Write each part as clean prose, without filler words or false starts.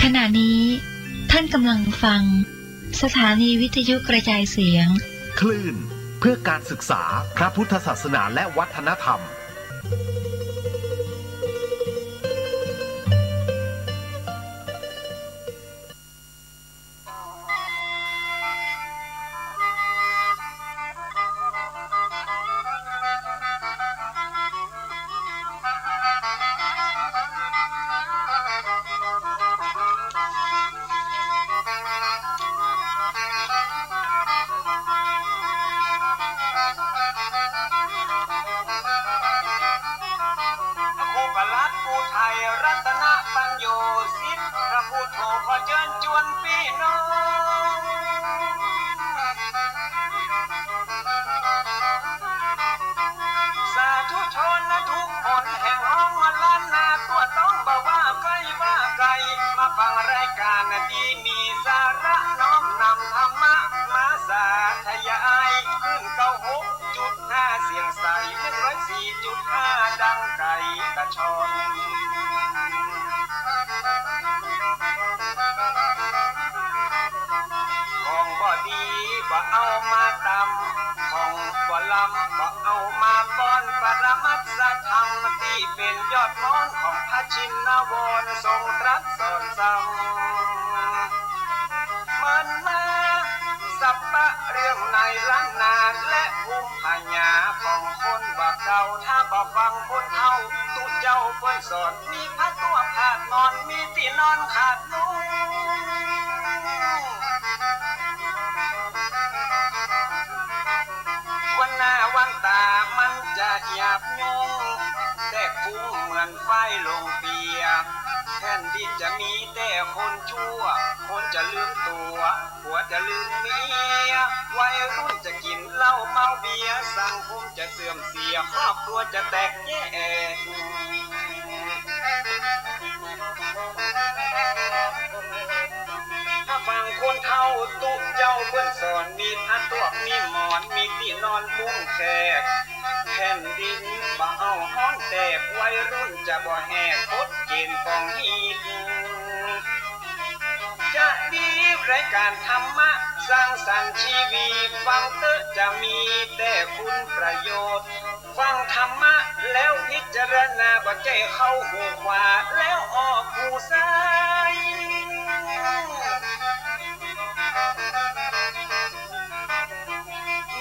ขณะนี้ท่านกำลังฟังสถานีวิทยุกระจายเสียงคลื่นเพื่อการศึกษาพระพุทธศาสนาและวัฒนธรรมฟังรายการที่มีสาระน้อมนำธรรมะมาสาธยายขึ้น96.5เสียงใส104.5ดังไก่กระชอนของบ่ดีบ่เอามาตำของบ่ลำบ่เอามาป้อนปรมัตถธรรมที่เป็นยอดม้อนของพระชินวรทรงตรัสสอนสั่งมันมาสัพพะเรื่องในล้านนาและภูมิปัญญาของคนบ่เก่าถ้าบ่ฟังคนเฒ่าตุเจ้าเพิ่นสอนมีพระตัวขาดนอนมีที่นอนขาดนุ่งวันหน้าวันตามันจะหยาบยุ่งแต่ฟุ้งเหมือนไฟลงเปียกแทนที่จะมีแต่คนชั่วคนจะลืมตัวผัวจะลืมเมียวัยรุ่นจะกินเหล้าเมาเบียร์สังคมจะเสื่อมเสียครอบครัวจะแตกแยกถ้าฟังคนเฒ่าตุ๊กเจ้าเพื่อนสอนมีผ้าตัวมีหมอนมีที่นอนมุ้งแขกแผ่นดินบ่เอาฮ้อนแตกวัยรุ่นจะบ่แหกกฎเกณฑ์ของฮีดจะดีรายการธรรมะสร้างสรรค์ชีวิตฟังเตอะจะมีแต่คุณประโยชน์ฟังธรรมะแล้วพิจารณาบ่ใจเข้าหูขวาแล้วออกหูซ้าย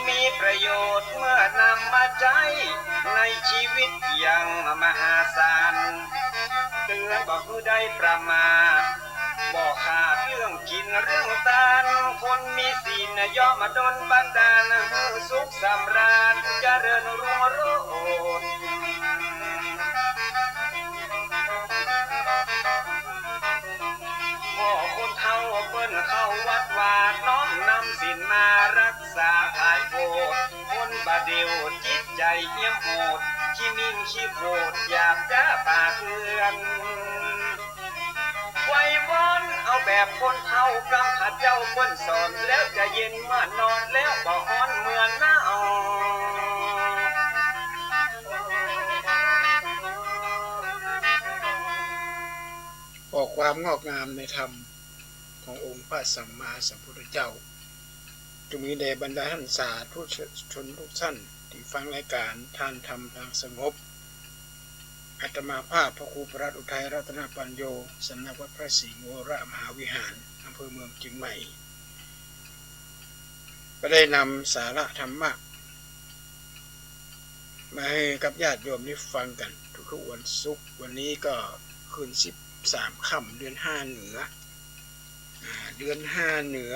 มีประโยชน์เมื่อนำมาใช้ในชีวิตอย่างมหาศาลเตือนบ่คือได้ประมาทบ่ขาดเรื่องกินเรื่องทานคนมีศีลย่อมดลบันดาลให้สุขสำราญเจริญรุ่งโรจน์พ่อคนเฒ่าเปิ้นเข้าวัดวาดน้อมนำศีลมารักษาภายโพดคนบ่เดียวจิตใจเหี้ยมโหดขี้มิ่งขี้โกรธอยากจะป่าเถื่อนไว้วอนเอาแบบคนเฒ่ากำข้าเจ้าเปิ้นสอนแล้วจะเย็นเมื่อนอนแล้วบ่ฮ้อนเมื่อหนาวออกความงอกงามในธรรมขององค์พระสัมมาสัมพุทธเจ้าจงมีแด่บรรดาท่านสาธุชนทุกท่านที่ฟังรายการทานธรรมทางสงบอาตมาภาพพระครูประหลัดอุทัยรัตนปัญโยสำนักวัดพระศรีวรมหาวิหารอำเภอเมืองเชียงใหม่ก็ได้นำสาระธรรมะมาให้กับญาติโยมได้ฟังกันทุกๆวันศุกร์วันนี้ก็คืน13 ค่ำเดือน 5เหนือเดือน 5เหนือ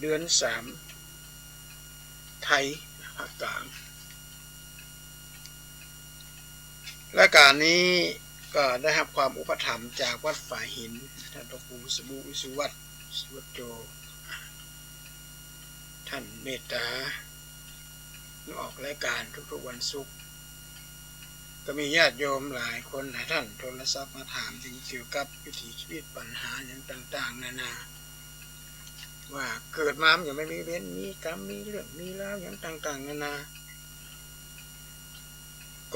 เดือน 3ไทยภาคกลางรายการนี้ก็ได้รับความอุปถัมภ์จากวัดฝายหินท่านพระครูสมุวิสุวัตรสุวัจโจท่านเมตตาออกรายการทุกๆวันศุกร์ก็มีญาติโยมหลายคนหลายท่านโทรศัพท์มาถามถึงเกี่ยวกับวิถีชีวิตปัญหาอย่างต่างๆนานาว่าเกิดมาอย่างไม่มีเวรมีกรรมมีเรื่องมีราวอย่างต่างๆนานา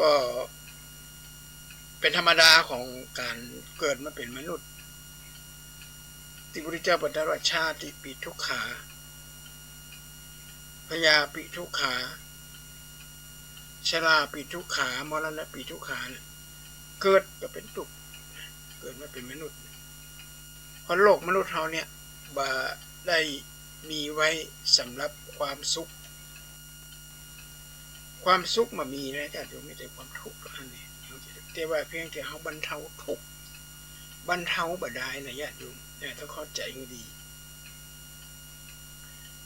ก็เป็นธรรมดาของการเกิดมาเป็นมนุษย์ ที่พระพุทธเจ้าบัญญัติว่าชาติปิทุกขาพยาปิทุกขาชราปิทุกขามรณะปิทุกขาเนี่ยเกิดก็เป็นทุกข์เกิดมาเป็นมนุษย์เพราะโลกมนุษย์เราเนี่ยบ่ได้มีไว้สำหรับความสุขความสุขมามีนะจ๊ะโยมไม่ได้ความทุกข์อันนี้แต่ว่าเพียงแต่เขาบรรเทาทุกข์บรรเทาบ่ได้นะญาติโยมต้องเข้าใจให้ดี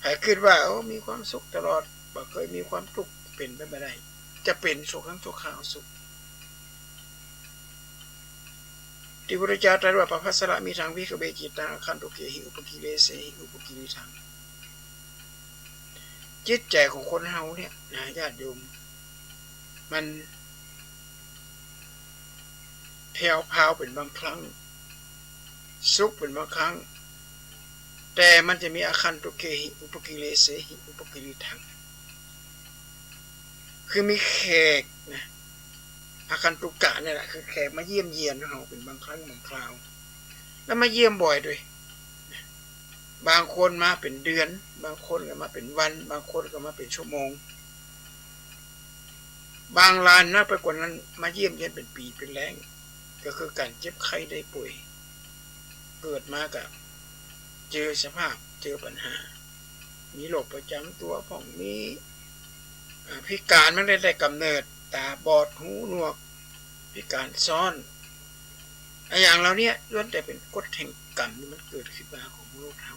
ใครคิดว่ามีความสุขตลอดบ่เคยมีความทุกข์เป็นไปไม่ได้จะเป็นสุขทั้งทุกข์เอาสุขที่พระพุทธเจ้าตรัสว่าปภัสสระมีทางวิกเวจิตังคันตุเกหิอุปกิเลเสหิอุปกิริทังจิตใจของคนเฮาเนี่ยนะญาติโยมมันแผ่วพราวเป็นบางครั้งสุขเป็นบางครั้งแต่มันจะมีอาคันตุเกหิอุปกิเลเสหิอุปกิริทังคือมีแขกนะอาคันตุกะเนี่ยแหละคือแขกมาเยี่ยมเยียนเราเป็นบางครั้งบางคราวแล้วมาเยี่ยมบ่อยด้วยบางคนมาเป็นเดือนบางคนก็มาเป็นวันบางคนก็มาเป็นชั่วโมงบางรายนะไปกว่านั้นมาเยี่ยมเยียนเป็นปีเป็นแรงก็คือการเจ็บไข้ได้ป่วยเกิดมากับเจอสภาพเจอปัญหามีโรคประจำตัวผ่องมีพิการมันได้กำเนิดตาบอดหูหนวกพิการซ้อนอย่างเราเนี่ยล้วนแต่เป็นกฎแห่งกรรมที่มันเกิดขึ้นมาของมนุษย์เรา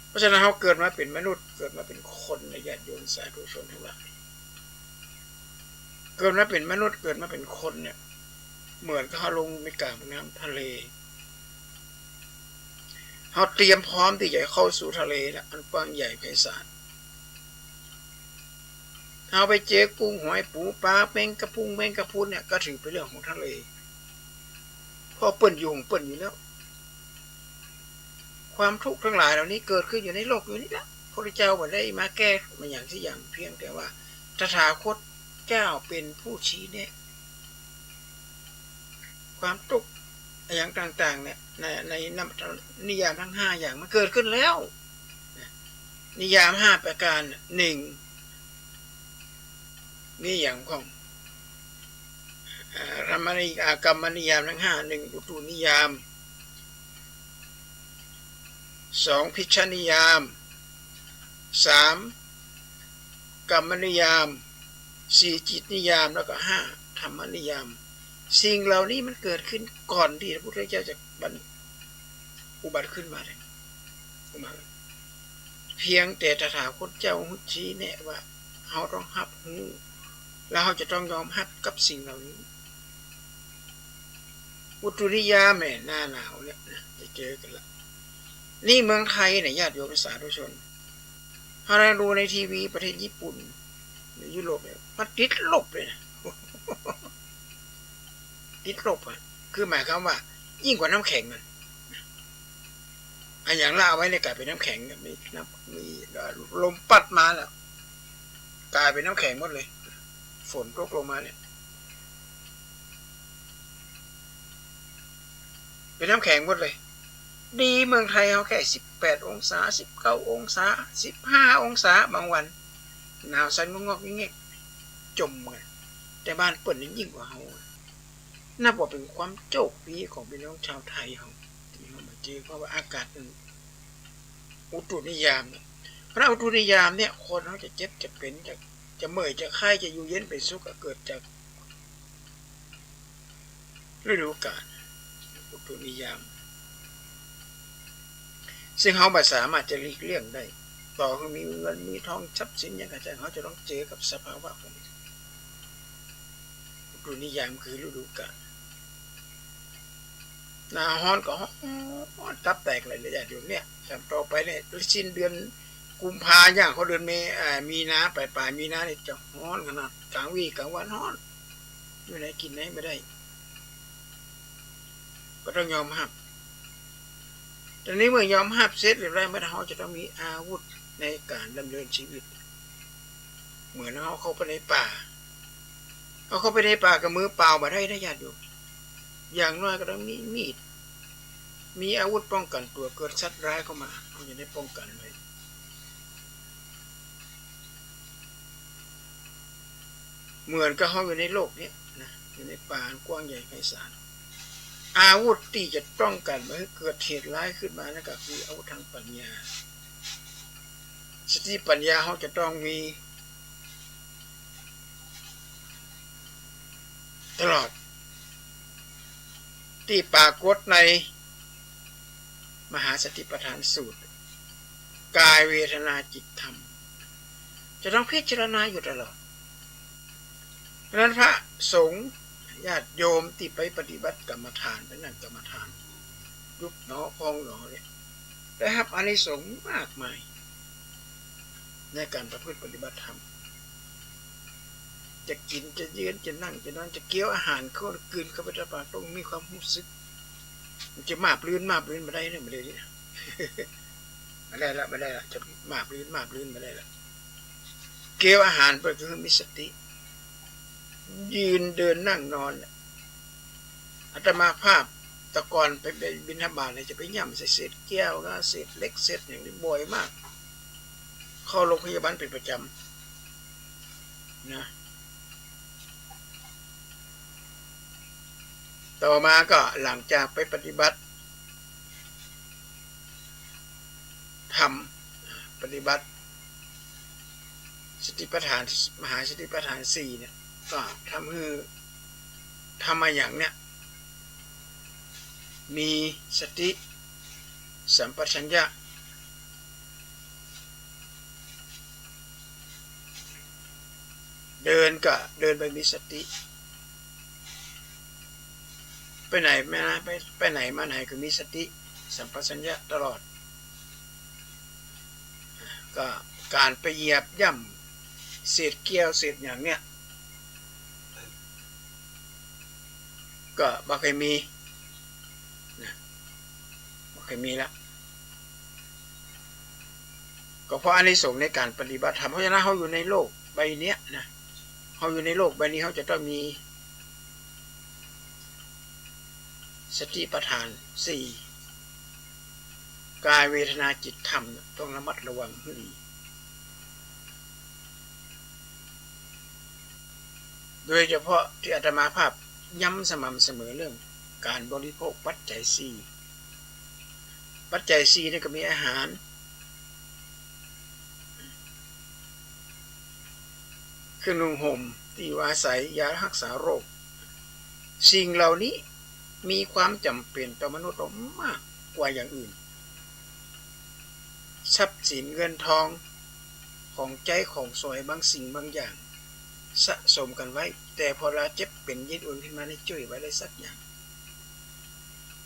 เพราะฉะนั้นเราเกิดมาเป็นมนุษย์เกิดมาเป็นคนในญาติโยมสาธุชนทั้งหลายเกิดมาเป็นมนุษย์เกิดมาเป็นคนเนี่ยเหมือนกับเขาลงในกลางน้ำทะเลเขาเตรียมพร้อมที่จะเข้าสู่ทะเลแล้วอันกว้างใหญ่ไพศาลเอาไปเจอกุ้งหอยปูปลาแมงกะพุงแมงกะพรุนเนี่ยก็ถือเป็นเรื่องของทะเลพอเปิ่นอยู่อยู่แล้วความทุกข์ทั้งหลายเหล่านี้เกิดขึ้นอยู่ในโลกอยู่นี่ละพระเจ้าบ่ได้มาแก้มาอย่างที่อย่างเพียงแต่ว่าตถาคตเจ้าเป็นผู้ชี้แนะความทุกข์อย่างต่างๆเนี่ยในนิยามทั้ง5อย่างมันเกิดขึ้นแล้วนิยาม5ประการ1นี่อย่างของกรรมนิยามทั้ง5 1อุตุนิยาม2พิชฌนิยาม3กรรมนิยาม4จิตนิยามแล้วก็5ธรรมนิยามสิ่งเหล่านี้มันเกิดขึ้นก่อนที่พระพุทธเจ้าจะอุบัติขึ้นมาเลยเพียงแต่ตถาคตเจ้าชี้แนะว่าเราต้องรับรู้แล้วเราจะต้องยอมรับกับสิ่งเหล่านี้อุตุนิยามเนี่ยหน้าหนาวเนี่ยจะเจอกันละนี่เมืองไทยเนี่ยญาติโยมสาธุชนถ้าเราดูในทีวีประเทศญี่ปุ่นหรือยุโรปเนี่ยมันติดลบเลยนะติดลบอ่ะคือหมายความว่ายิ่งกว่าน้ำแข็งมันอย่างล่าไว้ในกลายเป็นน้ำแข็งมีลมปัดมาแล้วกลายเป็นน้ำแข็งหมดเลยฝนตกลงมาเนี่ยเป็นน้ำแข็งหมดเลยดีเมืองไทยเขาแค่18 องศา19 องศา15 องศาบางวันหนาวสั่นงอกๆอย่างเงี้ยจมกันแต่บ้านเปิดนี่ยิ่งกว่าเขานับว่าเป็นความโชคดีของพี่น้องชาวไทยเขาที่เขามาเจอเพราะว่าอากาศอุตุนิยามเนี่ยเพราะอุตุนิยามเนี่ยคนเขาจะเจ็บจะเป็นจะเมื่อยจะไข้จะอยู่เย็นเป็นสุขเกิดจากฤดูกาลอุตุนิยามซึ่งเขาไม่สามารถจะหลีกเลี่ยงได้ต่อคือมีเงินมีทองทรัพย์สินอย่างไรเขาจะต้องเจอกับสภาวะของอุตุนิยามคือฤดูกาลหน้าร้อนก็ร้อนตับแตกเลยเลยอย่างเนี่ยต่อไปเนี่ยสิ้นเดือนกุมภาอย่างเขาเดือนมีนาปลายมีนาเนี่ยจะร้อนขนาดกลางวีกลางวันร้อนอยู่ไหนกินไหนไม่ได้ก็ต้องยอมรับแต่นี้เมื่อยอมรับเสร็จหรือไรไม่ได้เขาจะต้องมีอาวุธในการดำเนินชีวิตเหมือนเขาเข้าไปในป่าเขาเข้าไปในป่ากับมือเปล่ามาได้ญาติโยมอย่างน้อยก็ต้องมีมีด มีอาวุธป้องกันตัวเกิดสัตว์ร้ายเข้ามาเขาจะได้ป้องกันไว้เหมือนกับเขาอยู่ในโลกนี้นะอยู่ในป่ากว้างใหญ่ไพศาลอาวุธที่จะป้องกันไม่ให้เกิดเหตุร้ายขึ้นมานั่นก็คืออาวุธทางปัญญาสติปัญญาเขาจะต้องมีตลอดที่ปรากฏในมหาสติปัฏฐานสูตรกายเวทนาจิตธรรมจะต้องพิจารณาอยู่ตลอดเพราะนั้นพระสงฆ์ญาติโยมที่ไปปฏิบัติกรรมฐานเป็นนั่งกรรมฐานยุบหนอพองหนอเนี่ยได้รับอานิสงส์มากมายในการประพฤติปฏิบัติธรรมจะกินจะยืนจะนั่งจะนอนจะเคี้ยวอาหารเข้ากลืนเข้าไปในปากต้องมีความรู้สึกมันจะมาปลื้นมาได้เนี่ยไม่ได้เนี่ยไม่ได้ละจะมาปลื้นมาได้ละเคี้ยวอาหารไปคือมีสติยืนเดินนั่งนอนอาตมาภาพตะกอนไปบิณฑบาตเลยจะไปย่ำใส่เศษแก้วนะเศษเล็กเศษอย่างนี้บ่อยมากเข้าโรงพยาบาลเป็นประจำนะต่อมาก็หลังจากไปปฏิบัติทำปฏิบัติสติปัฏฐานมหาสติปัฏฐาน4เนี่ยก็ทำมาอย่างเนี้ยมีสติสัมปชัญญะเดินไปมีสติไปไหนมาไหนก็มีสติสัมปชัญญะตลอดก็การไปเหยียบย่ำเศษแก้วเศษอย่างเนี้ยก็บ่เคยมีนะบ่เคยมีละก็เพราะอานิสงส์ในการปฏิบัติธรรมเพราะฉะนั้นเขาอยู่ในโลกใบนี้นะเขาอยู่ในโลกใบนี้เขาจะต้องมีสติปัฏฐาน4กายเวทนาจิตธรรมต้องระมัดระวังให้ดีโดยเฉพาะที่อาตมาภาพย้ำสม่ำเสมอเรื่องการบริโภคปัจจัย4ปัจจัย4นี่ก็มีอาหารเครื่องนุ่งห่มที่อยู่อาศัยยารักษาโรคสิ่งเหล่านี้มีความจำเป็นต่อมนุษย์มากกว่าอย่างอื่นทรัพย์สินเงินทองของใจของสวยบางสิ่งบางอย่างสะสมกันไว้แต่พอเราเจ็บเป็นยืดอุ่นขึ้นมาในช่วยไว้ได้สักอย่าง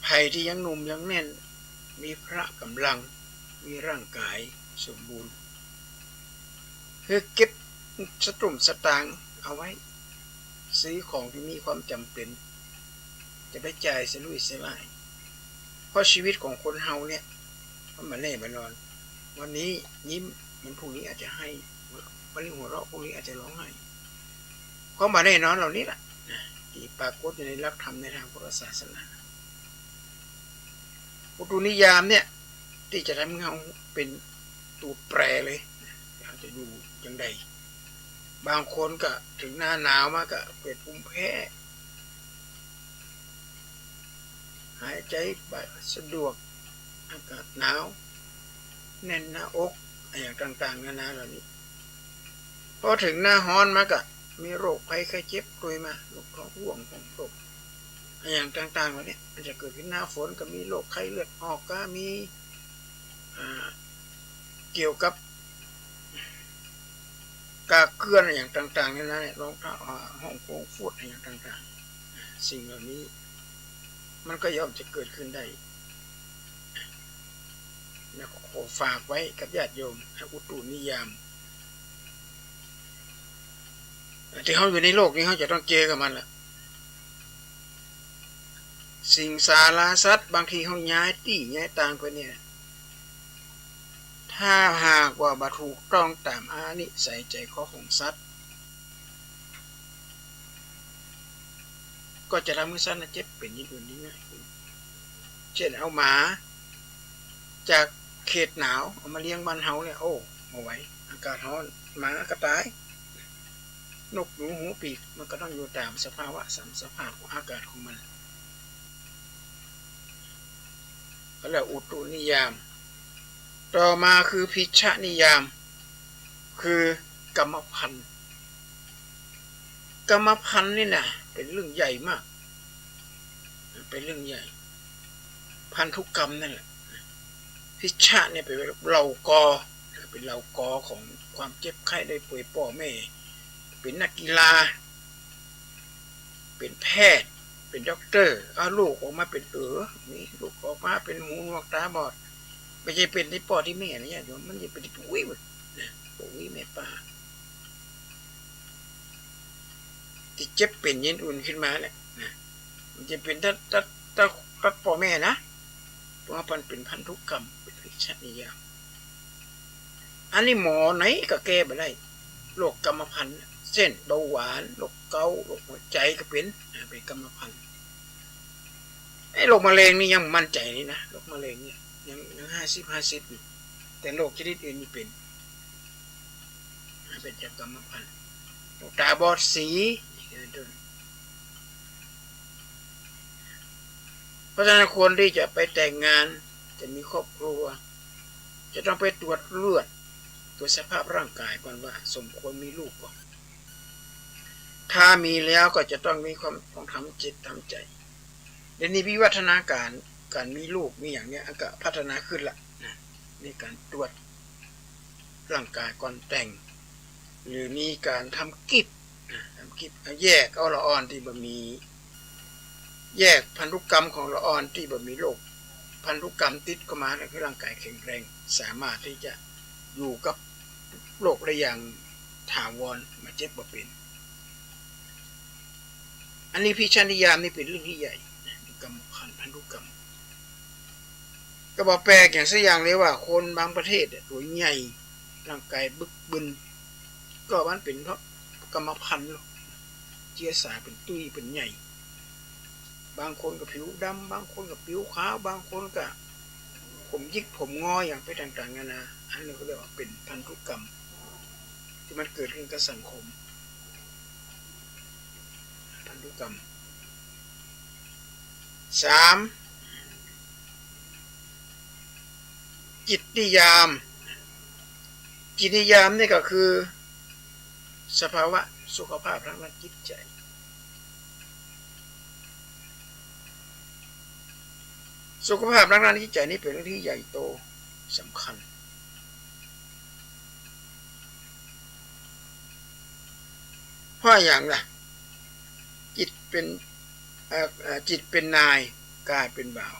ไผ่ที่ยังหนุ่มยังแน่นมีพระกำลังมีร่างกายสมบูรณ์คือเก็บสตุ้มสตางค์เอาไว้ซื้อของที่มีความจำเป็นจะไปจ่ายสลุยเสียไหมเพราะชีวิตของคนเฮาเนี่ยมันแน่มันนอนวันนี้ยิ้มมันพรุ่งนี้อาจจะให้วันนี้หัวเราะพรุ่งนี้อาจจะร้องไห้ความแน่นอนเหล่านี้แหละที่ปรากฏอยู่ในหลักธรรมในทางพุทธศาสนาอุตุนิยามเนี่ยที่จะทำให้เราเป็นตัวแปรเลยเราจะอยู่อย่างใดบางคนก็ถึงหน้าหนาวมากก็เกิดภูมิแพ้หายใจสะดวกอากาศหนาวแน่นหน้าอกอย่างต่างๆนานาเหล่านี้พอถึงหน้าร้อนมาก็มีโรคภัยไข้เจ็บโดยมาโรคท้องร่วงของโรคอย่างต่างๆเหล่านี้มันจะเกิดขึ้นหน้าฝนก็มีโรคไข้เลือดออกก็มีเกี่ยวกับกากเกลือนอย่างต่างๆนานาเนี่ยรองเท้าห้องโถงฟูดอย่างต่างๆสิ่งเหล่านี้มันก็ย่อมจะเกิดขึ้นได้นะขอฝากไว้กับญาติโยมอุตุนิยามที่เขาอยู่ในโลกนี้เขาจะต้องเจอกับมันแหละสิ่งสาราสัตว์บางทีเขาย้ายที่ย้ายต่างไปเนี่ยถ้าหากว่าบรรทุกต้องตามอานิสัยใจคอของสัตว์ก็จะทำให้สัตว์เจ็บเป็นยิ่งขึ้นยิ่งง่ายขึ้น เช่นเอาหมาจากเขตหนาวเอามาเลี้ยงบ้านเฮาเนี่ยโอ้มาไหวอากาศร้อนหมาก็ตายนกหนูหูปีกมันก็ต้องอยู่ตามสภาวะสภาพของอากาศของมันก็แล้วอุตุนิยามต่อมาคือพิชฌนิยามคือกรรมพันธุ์กรรมพันธุ์นี่นะเป็นเรื่องใหญ่มากเป็นเรื่องใหญ่พันธุกรรมนั่นแหละพิชฌะเนี่ยเป็นเหล่ากอเป็นเหล่ากอของความเจ็บไข้ได้ป่วยพ่อแม่เป็นนักกีฬาเป็นแพทย์เป็นด็อกเตอร์เอาลูกออกมาเป็นนี่ลูกออกมาเป็นหูหนวกตาบอดไม่ใช่เป็นที่พ่อที่แม่นะเนี่ยมันจะเป็นที่ปุ๋ยหมดปุ๋ยแม่ป้าที่เจ็บเป็นเย็นอุ่นขึ้นมาแหละมันจะเป็นถ้าพ่อแม่นะเพราะมันเป็นพันธุกรรมเป็นพิชฌนิยามอันนี้หมอไหนก็แก้ไม่ได้โรคกรรมพันธุ์เช่นเบาหวานโรคเกาต์โรคหัวใจก็เป็นกรรมพันธุ์ไอ้โรคมะเร็งนี่ยังมั่นใจนี่นะโรคมะเร็งเนี่ยยัง50อยู่แต่โรคชนิดอื่นนี่เป็นจากกรรมพันธุ์โรคตาบอดสีเพราะฉะนั้นคนที่จะไปแต่งงานจะมีครอบครัวจะต้องไปตรวจเลือดตรวจสภาพร่างกายก่อนว่าสมควรมีลูกก่อนถ้ามีแล้วก็จะต้องมีความต้องทำจิตทำใจเดี๋ยวนี้วิวัฒนาการมีลูกมีอย่างเนี้ยก็พัฒนาขึ้นละในการตรวจร่างกายก่อนแต่งหรือมีการทำกิฟต์แยกเอาละอ่อนที่บ่มีแยกพันธุกรรมของละอ่อนที่บ่มีโรคพันธุกรรมติดเข้ามาแล้วคือร่างกายแข็งแรงสามารถที่จะอยู่กับโรคได้อย่างถาวรมาเจ็บบ่เป็นอันนี้พิชฌนิยามนี่เป็นเรื่องที่ใหญ่กรรมพันธุกรรมก็บอกแปลกอย่างสักอย่างเลยว่าคนบางประเทศตัวใหญ่ร่างกายบึกบึนก็มันเป็นเพราะกรรมพันธุ์เชื้อสายเป็นตุ้ยเป็นใหญ่บางคนกับผิวดำบางคนกับผิวขาวบางคนกับผมยิกผมงออย่างไปต่างๆนานาอันนี้ก็เรียกว่าเป็นพันธุกรรมที่มันเกิดขึ้นกับสังคมพันธุกรรม3จิตนิยามจิตนิยามนี่ก็คือสภาวะสุขภาพทางด้านจิตใจสุขภาพทางด้านจิตใจนี่เป็นเรื่องที่ใหญ่โตสำคัญเพราะอย่างล่ะจิตเป็นนายกายเป็นบ่าว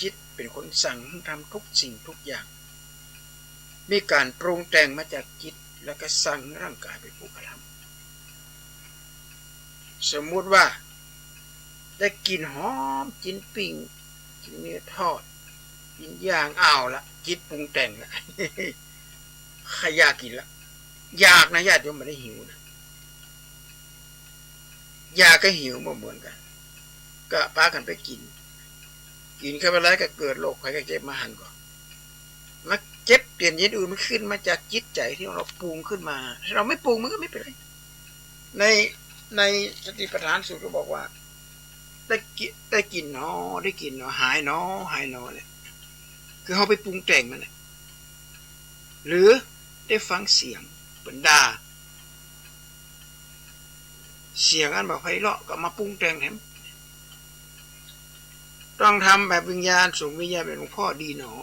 จิตเป็นคนสั่งทำทุกสิ่งทุกอย่างมีการปรุงแต่งมาจากจิตแล้วก็สั่งร่างกายเป็นผู้กระทำสมมุติว่าได้กินหอมกินปิ้งกินเนื้อทอดกินย่างอ้าวละจิตปรุงแต่งละขยากกินละอยากนะญาติโยมไม่ได้หิวนะอยากก็หิวเหมือนกันก็พากันไปกินเข้าไปแล้วก็เกิดโรคภัยไข้เจ็บมาหันก่อนมาเจ็บเปลี่ยนยินอื่นมันขึ้นมาจากจิตใจที่เราปรุงขึ้นมาถ้าเราไม่ปรุงมันก็ไม่เป็นไรในสติปัฏฐานสูตรก็บอกว่าได้กินเนาะได้กินเนาะหายเนาะเนี่ยคือเขาไปปรุงแต่งมันเนี่ยหรือได้ฟังเสียงบรรดาเสียงอันแบบไพเราะก็มาปรุงแต่งแถมต้องทำแบบวิญญาณส่งวิญญาณเป็นหลวงพ่อดีหนอ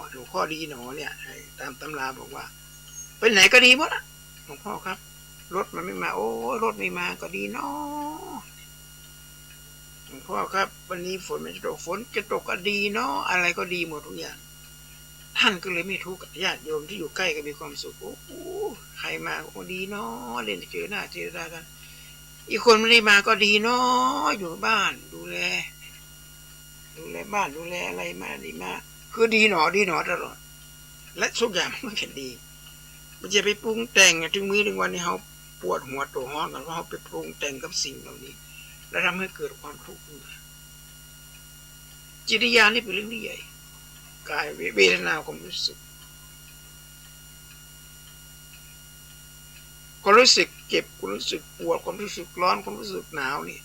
เนี่ยตามตำราบอกว่าไปไหนก็ดีหมดอ่ะหลวงพ่อครับรถมันไม่มาโอ้รถไม่มาก็ดีเนาะหลวงพ่อครับวันนี้ฝนมันจะตกฝนจะตกก็ดีเนาะอะไรก็ดีหมดทุกอย่างท่านก็เลยไม่ทุกข์กับญาติโยมที่อยู่ใกล้ก็มีความสุขโอ้ใครมาก็ดีเนาะเล่นเจอหน้าเจอตากันอีกคนไม่ได้มาก็ดีเนาะอยู่บ้านดูแลบ้านดูแลอะไรมาดีมาคือดีหนอตลอดและทุกอย่างมันก็ดีมันจะไปปรุงแต่งถึงมื้อถึงวันนี้เขาปวดหัวตัวห้อนกันเพราะเขาไปปรุงแต่งกับสิ่งเหล่านี้และทำให้เกิดความทุกข์ขึ้นมา จิตวิญญาณนี่เป็นเรื่องที่ใหญ่กายเวทนาความรู้สึกความรู้สึกเจ็บความรู้สึกปวดความรู้สึกร้อนความรู้สึกหนาวนี่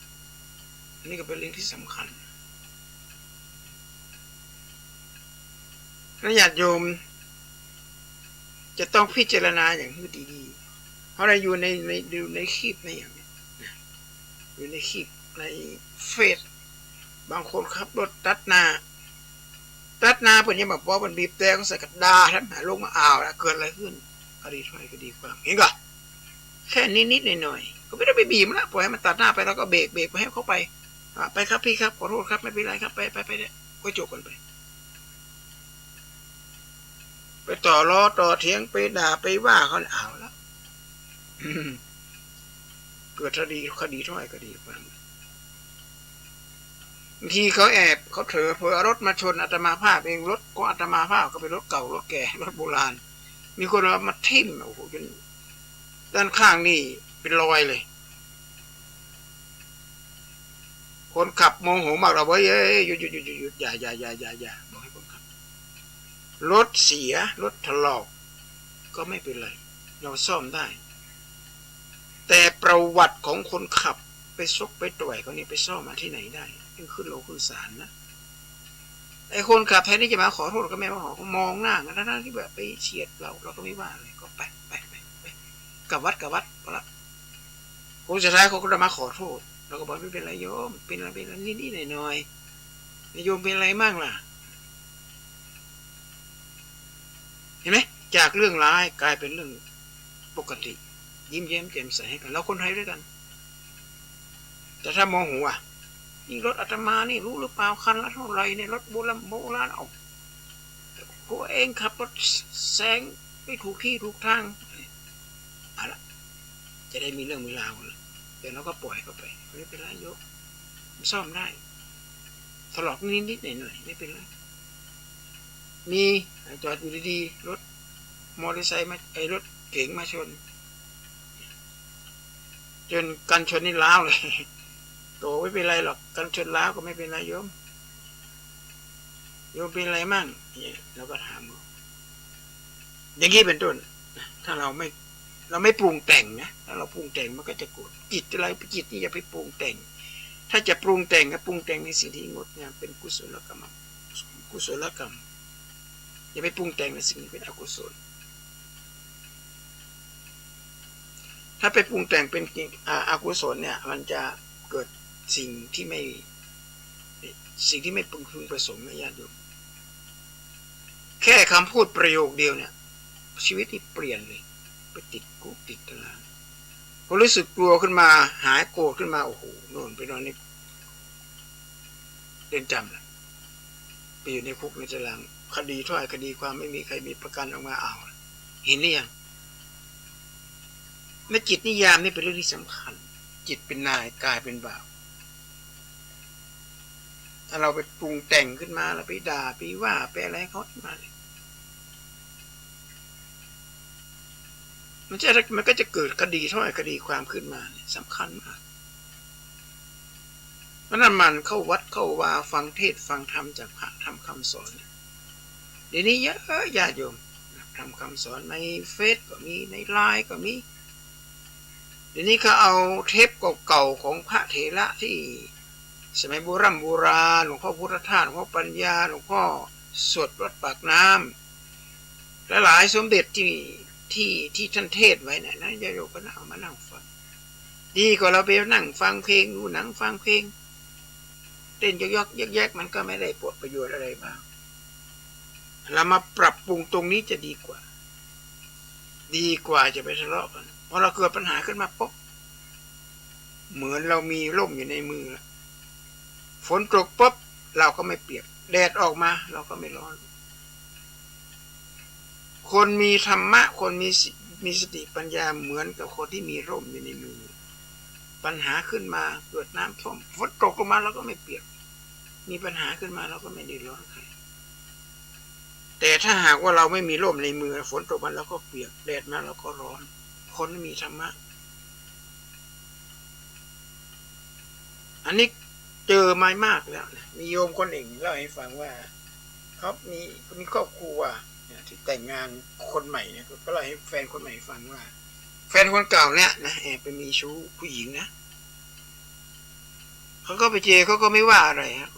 อันนี้ก็เป็นเรื่องที่สำคัญญาติโยมจะต้องพิจารณาอย่างดีๆเพราะเราอยู่ในคลิปในอย่างนี้อยู่ในคลิปในเฟซบางคนขับรถตัดหน้าเพิ่นยังบอกว่ามันบีบแต่ก็ใส่กระดาษท่านหาลงมาอ้าวแล้วเกิดอะไรขึ้นคดีถ้อยคดีความเห็นก่อนแค่นิดๆหน่อยๆก็ไม่ได้ไปบีบนะปล่อยให้มันตัดหน้าไปแล้วก็เบรกไปให้เขาไปไปครับพี่ครับขอโทษครับไม่เป็นไรครับไปเนี่ยก็จบกันไปต่อล้อต่อเถียงไปด่าไปว่าเขาเอาแล้วเกิดคดีถ้อยคดีความบางทีเขาแอบเขาเผลอรถมาชนอาตมาภาพเองรถก็อาตมาภาพก็เป็นรถเก่ารถแก่รถโบราณมีคนมาทิ่มโอ้โหจนด้านข้างนี่เป็นรอยเลยคนขับโมโหมากเราเฮ้ยหยุดอย่าบอกให้คนขับรถเสียรถถลอกก็ไม่เป็นไรเราซ่อมได้แต่ประวัติของคนขับไปซกไปต่อยเขาเนี่ยไปซ่อมมาที่ไหนได้ขึ้นโลขึ้นศาลนะไอ้คนขับแทนที่จะมาขอโทษก็ไม่มาขอมองหน้ากันทั้งที่แบบไปเฉียดเราก็ไม่ว่าเลยก็ไปกับวัดก็ละคนสุดท้ายเขาก็จะมาขอโทษเราก็บอกไม่เป็นไรโยมเป็นอะไรนิดหน่อยโยมเป็นอะไรมั่งล่ะเห็นไหมจากเรื่องร้ายกลายเป็นเรื่องปกติยิ้มแย้มแจ่มใสให้กันเราคนไทยด้วยกันแต่ถ้ามองหัวนี่รถอาตมานี่รู้หรือเปล่าคันละเท่าไรเนี่ยรถโบราณเอาตัวเองขับรถแซงไม่ถูกที่ถูกทางอะไรจะได้มีเรื่องมีราวเลยแต่เราก็ปล่อยเข้าไปไม่เป็นไรโยกซ่อมได้ถลอกนิดหน่อยไม่เป็นไรมีจอดอยู่ดีๆรถมอเตอร์ไซค์มารถเก๋งมาชนจนกันชนนี่ล้าวเลยโตไม่เป็นไรหรอกกันชนล้าวก็ไม่เป็นไรโยมเป็นอะไรมั่งเราก็ถามอย่างนี้เป็นต้นถ้าเราไม่ปรุงแต่งนะถ้าเราปรุงแต่งมันก็จะโกรธจิตอะไรจิตนี่อย่าไปปรุงแต่งถ้าจะปรุงแต่งก็ปรุงแต่งในสิ่งที่งดงามเป็นกุศลกรรมอย่าไปปรุงแต่งในสิ่งที่เป็นอกุศลถ้าไปปรุงแต่งเป็นอกุศลเนี่ยมันจะเกิดสิ่งที่ไม่พึงประสงค์นะญาติโยมแค่คำพูดประโยคเดียวเนี่ยชีวิตนี่เปลี่ยนเลยไปติดคุกติดตารางพอรู้สึกกลัวขึ้นมาหายโกรธขึ้นมาโอ้โหโน่นไปนอนในเรือนจำละไปอยู่ในคุกในตารางคดีถ้อยคดีความไม่มีใครมีประกันออกมาเอาเห็นหรือยังแม้จิตนิยามนี่เป็นเรื่องที่สำคัญจิตเป็นนายกายเป็นบ่าวถ้าเราไปปรุงแต่งขึ้นมาเราไปด่าไปว่าไปอะไรเขาขึ้นมาเลยมันก็จะเกิดคดีถ้อยคดีความขึ้นมาเนี่ยสำคัญมากเพราะนั้นมันเข้าวัดเข้าวาฟังเทศฟังธรรมจากพระธรรมคำสอนเดี๋ยวนี้เยอะญาติโยมทำคำสอนในเฟซก็มีในไลน์ก็มีเดี๋ยวนี้เขาเอาเทปเก่าๆของพระเถระที่สมัยโบราณหลวงพ่อพุทธทาสหลวงพ่อปัญญาหลวงพ่อสวดวัดปากน้ำและหลายสมเด็จที่ท่านเทศไว้เนี่ยนะญาติโยมก็นั่งมานั่งฟังดีกว่าเราไปนั่งฟังเพลงดูหนังฟังเพลงเต้นยกแยกมันก็ไม่ได้ประโยชน์อะไรบ้างเรามาปรับปรุงตรงนี้จะดีกว่าจะไปทะเลาะกันพอเราเกิดปัญหาขึ้นมาปุ๊บเหมือนเรามีร่มอยู่ในมือฝนตกปุ๊บเราก็ไม่เปียกแดดออกมาเราก็ไม่ร้อนคนมีธรรมะคนมีสติปัญญาเหมือนกับคนที่มีร่มอยู่ในมือปัญหาขึ้นมาเกิดน้ำท่วมฝนตกลงมาเราก็ไม่เปียกมีปัญหาขึ้นมาเราก็ไม่เดือดร้อนใครแต่ถ้าหากว่าเราไม่มีร่มในมือฝนตกมาเราก็เปียกแดดมาเราก็ร้อนคนไม่มีธรรมะอันนี้ เจอมามากแล้วนะมีโยมคนหนึ่งเล่าให้ฟังว่าเขามีครอบครัวเนี่ยที่แต่งงานคนใหม่เนี่ยก็เล่าให้แฟนคนใหม่ฟังว่าแฟนคนเก่าเนี่ยนะแอบไปมีชู้ผู้หญิงนะเขาก็ไปเจอเขาก็ไม่ว่าอะไรฮะ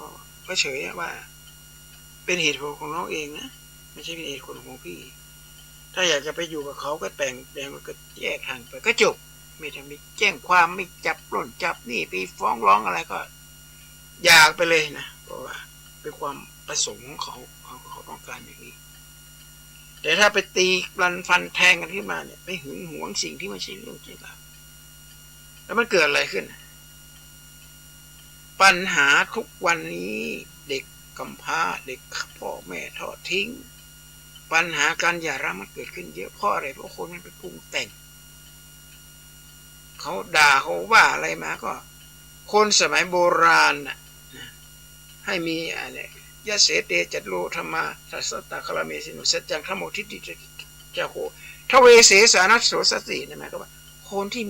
ก็เฉยว่าเป็นเหตุผลของน้องเองนะไม่ใช่เป็นเหตุผลของพี่ถ้าอยากจะไปอยู่กับเขาก็แต่งก็แยกทางไปก็จบไม่ทำไม่แจ้งความไม่จับปล้นจับนี่ไปฟ้องร้องอะไรก็อยากไปเลยนะเพราะว่าเป็นความประสงค์ของเขาต้องการอย่างนี้แต่ถ้าไปตีรันฟันแทงกันขึ้นมาเนี่ยไปหึงหวงสิ่งที่ไม่ใช่เรื่องจริงแล้วมันเกิดอะไรขึ้นปัญหาทุกวันนี้เด็กกำพร้าเด็กพ่อแม่ทอดทิ้งปัญหาการหย่าร้างมันเกิดขึ้นเยอะเพราะอะไรเพราะคนมันไปปรุงแต่งเขาด่าเขาว่าอะไรมาก็คนสมัยโบราณน่ะให้มีอะไรยะเสเตจัตโลธรรมาสัสสตาคลเมสินุสัจจังธรรมโมทิฏฐิจะโหทเวเสสานัสโสสตินั่นหมายความว่าคนที่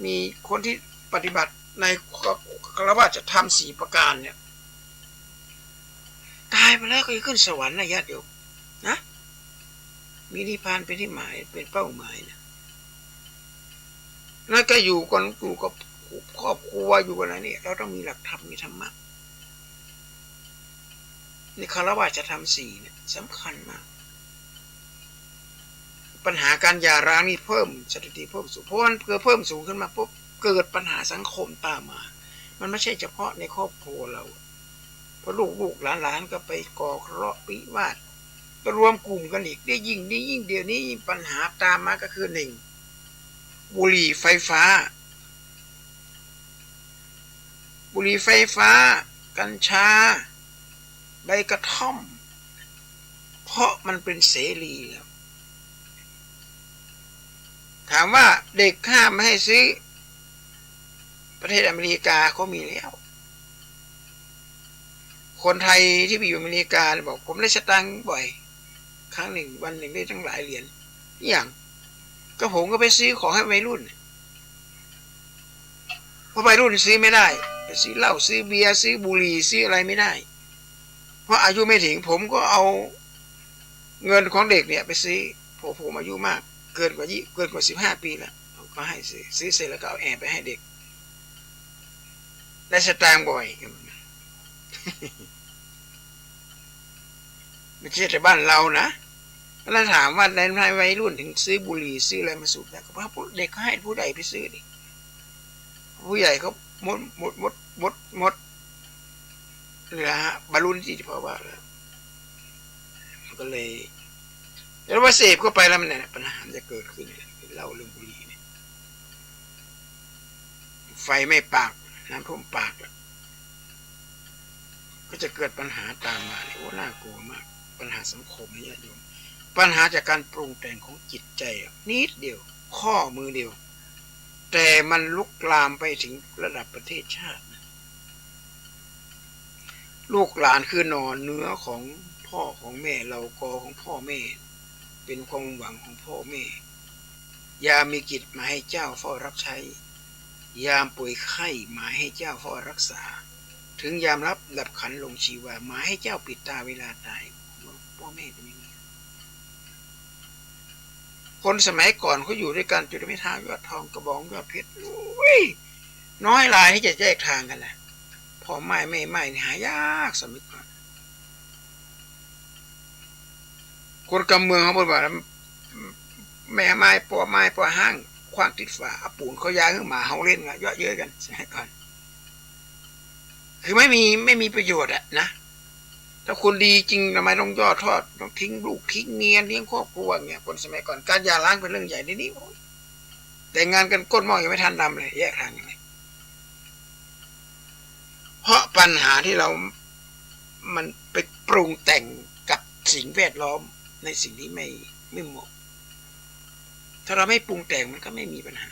มีคนที่ปฏิบัติในคารวะจะทำ4ประการเนี่ยตายไปแล้วก็จะขึ้นสวรรค์นะญาติโยมนะมีนิพพานเป็นที่หมายเป็นเป้าหมายนะแล้วก็อยู่กับครอบครัวอยู่อะไรนี่เราต้องมีหลักธรรมมีธรรมะในคารวะจะทำ4เนี่ยสำคัญมากปัญหาการหย่าร้างนี่เพิ่มสถิติเพิ่มสูงเพราะมันเพิ่มสูงขึ้นมาปุ๊บเกิดปัญหาสังคมตามมามันไม่ใช่เฉพาะในครอบครัวเราเพราะลูกหลานก็ไปก่อเคราะห์วิวาทก็รวมกลุ่มกันอีกได้ยิ่งเดี๋ยวนี้ปัญหาตามมาก็คือ1บุหรี่ไฟฟ้ากัญชาใบกระท่อมเพราะมันเป็นเสรีแล้วถามว่าเด็กห้ามไม่ให้ซื้อประเทศอเมริกาเขามีแล้วคนไทยที่ไปอยู่อเมริกาบอกผมได้สตังค์บ่อยครั้งหนึ่งวันหนึ่งได้ทั้งหลายเหรียญอย่างก็ผมก็ไปซื้อของให้วัยรุ่นเพราะวัยรุ่นซื้อไม่ได้ไปซื้อเหล้าซื้อเบียร์ซื้อบุหรี่ซื้ออะไรไม่ได้เพราะอายุไม่ถึงผมก็เอาเงินของเด็กเนี่ยไปซื้อผมอายุมากเกินกว่า15 ปีแล้วผมก็ให้ซื้อเสร็จแล้วก็เอาแอบไปให้เด็กได้สตางค์บ่อยไม่ใช่แต่บ้านเรานะแล้วถามว่าในวัยรุ่นถึงซื้อบุหรี่ซื้ออะไรมาสูบได้ก็เพราะเด็กเขาให้ผู้ใหญ่ไปซื้อดิผู้ใหญ่เขาหมดเหลือบรรลุนิติภาวะแล้วมันก็เลยแล้วว่าเสพเข้าไปแล้วมันเนี่ยปัญหาจะเกิดขึ้นเล่าเรื่องบุหรี่เนี่ยไฟไม่ปากน้ำท่วมปากแล้วก็จะเกิดปัญหาตามมาโอ้น่ากลัวมากปัญหาสังคมเนี่ยโยมปัญหาจากการปรุงแต่งของจิตใจนิดเดียวข้อมือเดียวแต่มันลุกลามไปถึงระดับประเทศชาตินะลูกหลานคือหนอนเนื้อของพ่อของแม่เรากอของพ่อแม่เป็นความหวังของพ่อแม่ยามมีกิจมาให้เจ้าเฝ้ารับใช้ยามป่วยไข้มาให้เจ้าเฝ้ารักษาถึงยามรับดับขันลงชีวามาให้เจ้าปิดตาเวลาตายพ่อแม่เป็นอย่างนี้คนสมัยก่อนเขาอยู่ด้วยกันจุดไม่ทางยอดทองกระบองยอดเพชรน้อยรายที่จะแยกทางกันแหละพ่อไม่นี่หายากสมัยก่อนคนกำเมืองเขาบอกว่าแม่ไม้ปอห้างขว้างติดฝาปูนเขาย้ายขึ้นมาเขาเล่นกันเยอะกันสมัยก่อนคือไม่มีประโยชน์อะนะถ้าคนดีจริงทำไมต้องย่อทอดต้องทิ้งลูกทิ้งเมียเลี้ยงครอบครัวเนี่ยคนสมัยก่อนการหย่าร้างเป็นเรื่องใหญ่ในนี้แต่งงานกันก้นหม้อยังไม่ทันดำเลยแยกทางเลยเพราะปัญหาที่เรามันไปปรุงแต่งกับสิ่งแวดล้อมในสิ่งที่ไม่เหมาะถ้าเราไม่ปรุงแต่งมันก็ไม่มีปัญหา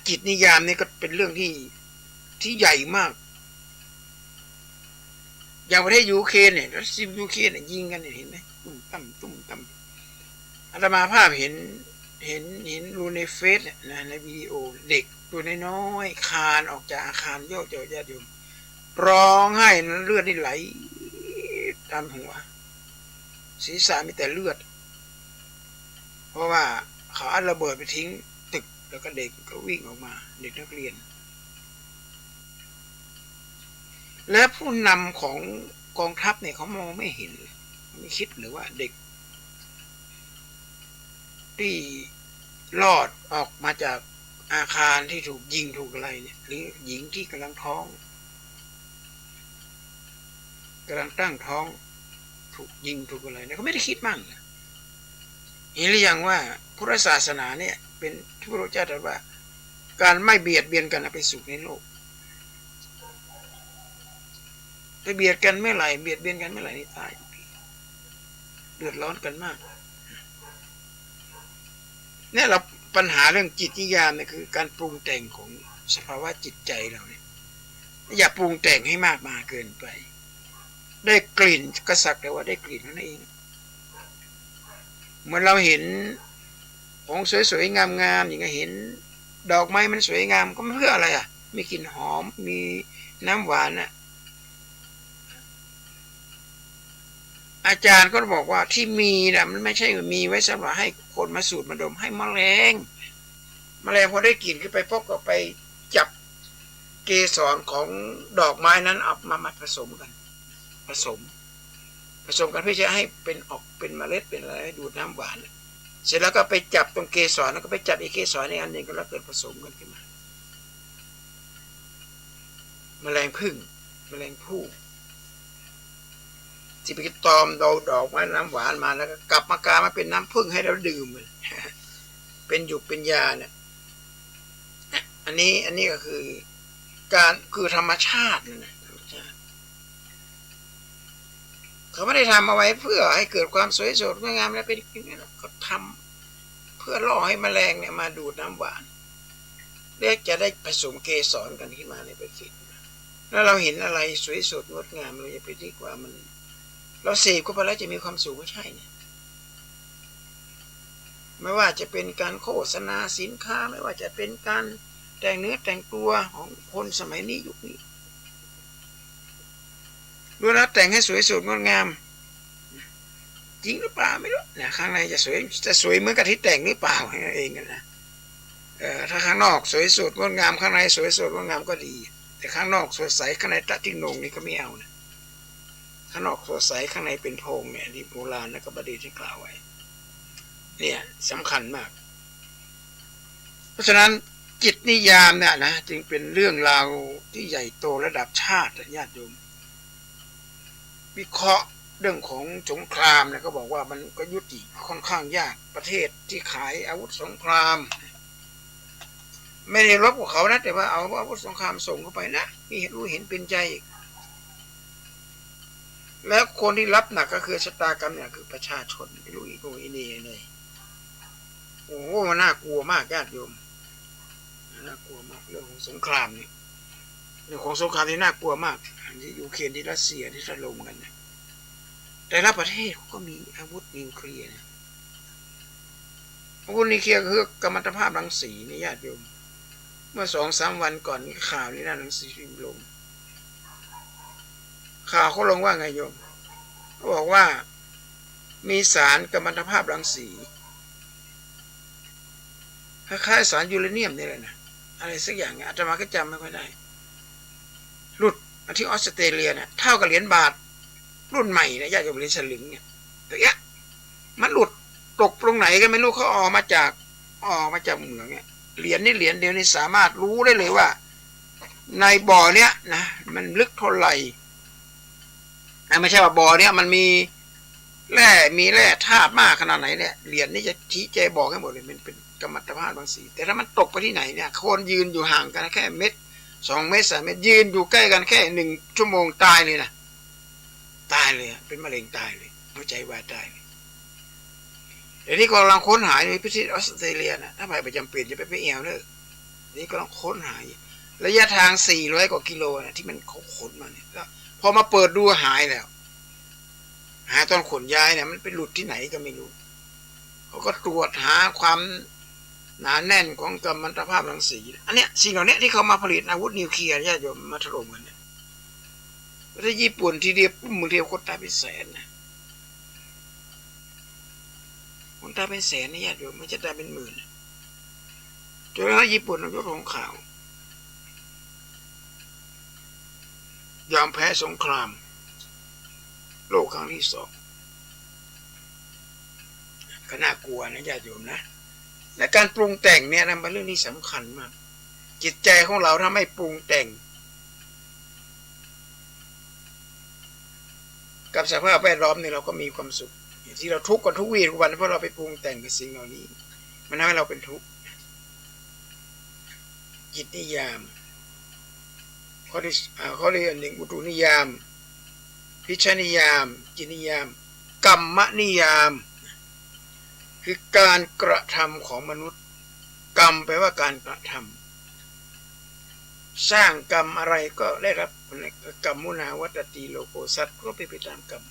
จิตนิยามนี่ก็เป็นเรื่องที่ใหญ่มากอย่างประเทศยูเครนเนี่ยรัสเซียยูเครนเนี่ยยิงกันเห็นไหมตุ้มตั้มอาตมาภาพเห็นรูในเฟซนะในวิดีโอเด็กตัวน้อยคานออกจากอาคารโยกญาติโยม ร้องไห้เลือดนี่ไหลตามหัวศีรษะมีแต่เลือดเพราะว่าเขาเอาระเบิดไปทิ้งตึกแล้วก็เด็กก็วิ่งออกมาเด็กนักเรียนและผู้นำของกองทัพเนี่ยเขามองไม่เห็นไม่คิดหรือว่าเด็กที่รอดออกมาจากอาคารที่ถูกยิงถูกอะไรเนี่ยหรือหญิงที่กำลังท้องกำลังตั้งท้องถูกยิงถูกอะไรเนี่ยเขาไม่ได้คิดมั่งเห็นหรือยังว่าพุทธศาสนาเนี่ยเป็นที่พระพุทธเจ้าตรัสว่าการไม่เบียดเบียนกันเป็นสุขในโลกไปเบียดกันเมื่อไหร่เบียดเบียนกันเมื่อไหร่นี่ตายเดือดร้อนกันมากเนี่ยเราปัญหาเรื่องจิตนิยามเนี่ยคือการปรุงแต่งของสภาวะจิตใจเราเนี่ยอย่าปรุงแต่งให้มากมาเกินไปได้กลิ่นก็สักแต่ว่าได้กลิ่นนั่นเองเมื่อเราเห็นของสวยๆงามๆอย่างเงี้ยเห็นดอกไม้มันสวยงามก็ไม่เพื่ออะไรอ่ะมีกลิ่นหอมมีน้ำหวานน่ะอาจารย์ก็บอกว่าที่มีนะมันไม่ใช่มีไว้สำหรับให้คนมาสูดมาดมให้แมลงพอได้กลิ่นขึ้นไปพบก็ไปจับเกสรของดอกไม้นั้นเอามาผสมกันผสมกันเพื่อจะให้เป็นออกเป็นเมล็ดเป็นอะไรดูดน้ำหวานเสร็จแล้วก็ไปจับตรงเกสรแล้วก็ไปจับอีกเกสรในอันหนึ่งก็แล้วเกิดผสมกันขึ้นมาแมลงผึ้งแมลงผู้ที่ไปตอมดอกไม้น้ำหวานมาแล้วก็กลับมากลายมาเป็นน้ำผึ้งให้เราดื่มเป็นหยุกเป็นยาเนี่ยอันนี้ก็คือการคือธรรมชาตินะเขาไม่ได้ทำเอาไว้เพื่อให้เกิดความสวยสดงดงามแล้วเป็นอย่างนี้เขาทำเพื่อล่อให้แมลงเนี่ยมาดูดน้ำหวานเรียกจะได้ผสมเกสรกันขึ้นมาในเป็นสิ่งแล้วเราเห็นอะไรสวยสดงดงามเราจะไปดีกว่ามันเราเสพเข้าไปแล้วจะมีความสุขไม่ใช่เนี่ยไม่ว่าจะเป็นการโฆษณาสินค้าไม่ว่าจะเป็นการแต่งเนื้อแต่งตัวของคนสมัยนี้ยุคนี้ดูแล้วแต่งให้สวยสดงดงามจริงหรือเปล่าไม่รู้นะข้างในจะสวยเหมือนกับที่แต่งหรือเปล่าเองกันนะถ้าข้างนอกสวยสดงดงามข้างในสวยสดงดงามก็ดีแต่ข้างนอกสดใสข้างในตะทิ้งนงนี่ก็ไม่เอานะข้างนอกสดใสข้างในเป็นโพรงเนี่ยที่โบราณนักบดีที่กล่าวไว้เนี่ยสำคัญมากเพราะฉะนั้นจิตนิยามเนี่ยนะจึงเป็นเรื่องราวที่ใหญ่โตระดับชาติญาติโยมวิเคราะห์เรื่องของสงครามเนี่ยก็บอกว่ามันก็ยุติค่อนข้างยากประเทศที่ขายอาวุธสงครามไม่ได้รบกับเขานะแต่ว่าเอาอาวุธสงครามส่งเข้าไปนะมีรู้เห็นเป็นใจแล้วคนที่รับหนักก็คือชะตากรรมเนี่ยคือประชาชนไม่รู้อีกอีนี่เลยโอ้โหมันน่ากลัวมากญาติโยมน่ากลัวมากเรื่องของสงครามนี่เรื่องของสงครามที่น่ากลัวมากที่ยูเครนที่รัสเซียที่ถล่มกันนะแต่ละประเทศก็มีอาวุธนิวเคลียร์นะอาวุธนิวเคลียร์คือกำมมันตภาพรังสีนี่ญาติโยมเมื่อ 2-3 วันก่อนมีข่าวในหน้าหนังสือพิมพ์ลงข่าวเขาลงว่าไงโยมเขาบอกว่ามีสารกัมมันตภาพรังสีคล้ายๆสารยูเรเนียมนี่แหละนะอะไรสักอย่างอาตมาก็จำไม่ค่อยได้หลุดมาที่ออสเตรเลียเนี่ยเท่ากับเหรียญบาทรุ่นใหม่นะญาติโยมเหรียญสลึงเนี่ยตัวเนี้ยมันหลุดตกตรงไหนก็ไม่รู้เขาออกมาจากเหมืองเนี่ยเหรียญนี่เหรียญเดียวนี่สามารถรู้ได้เลยว่าในบ่อเนี้ยนะมันลึกเท่าไหร่ไม่ใช่ว่าบ่อเนี้ยมันมีแร่ธาตุมากขนาดไหนเนี่ยเหรียญนี่จะชี้แจงบอกให้หมดเลยมันเป็นกัมมันตภาพรังสีแต่ถ้ามันตกไปที่ไหนเนี่ยคนยืนอยู่ห่างกันแค่เม็ด2 เมตร 3 เมตรยืนอยู่ใกล้กันแค่1 ชั่วโมงตายเลยนะตายเลยเป็นมะเร็งตายเลยหัวใจวายตายเลยเดี๋ยวนี้กำลังค้นหาในประเทศออสเตรเลียนะถ้าไปประจำเป็นจะไปเอวเลยนี่กำลังค้นหาระยะทาง400 กว่ากิโลนะที่มันเขาขนมาเนี่ยแล้วพอมาเปิดดูหายแล้วหาตอนขนย้ายเนี่ยมันไปหลุดที่ไหนก็ไม่รู้เขาก็ตรวจหาความหนาแน่นของกัมมันตภาพรังสีอันเนี้ยสิ่งเหล่านี้ที่เขามาผลิตอาวุธนิวเคลียร์ญาติโยมมาถล่มกันเนี่ย ถ้าญี่ปุ่นทีเดียวมือเดียวคนตายเป็นแสนนะคนตายเป็นแสนนี่ญาติโยมไม่จะตายเป็นหมื่นจนกระทั่งญี่ปุ่นยกธงขาว ยอมแพ้สงครามโลกครั้งที่2ก็น่ากลัวนะญาติโยมนะและการปรุงแต่งเนี่ยนะเป็นเรื่องที่สำคัญมากจิตใจของเราถ้าไม่ปรุงแต่งกับสภาพแวดล้อมเนี่ยเราก็มีความสุขที่เราทุกข์กันทุกวี่ทุกวันเพราะเราไปปรุงแต่งกับสิ่งเหล่านี้มันทำให้เราเป็นทุกข์จิตนิยามข้อที่หนึ่งอุตุนิยามพิชนิยามจิตนิยามกรรมนิยามคือการกระทำของมนุษย์กรรมแปลว่าการกระทำสร้างกรรมอะไรก็ได้รับกรรมมุนาวัตติโลโกสัตว์ก็เป็นไปตามกรรม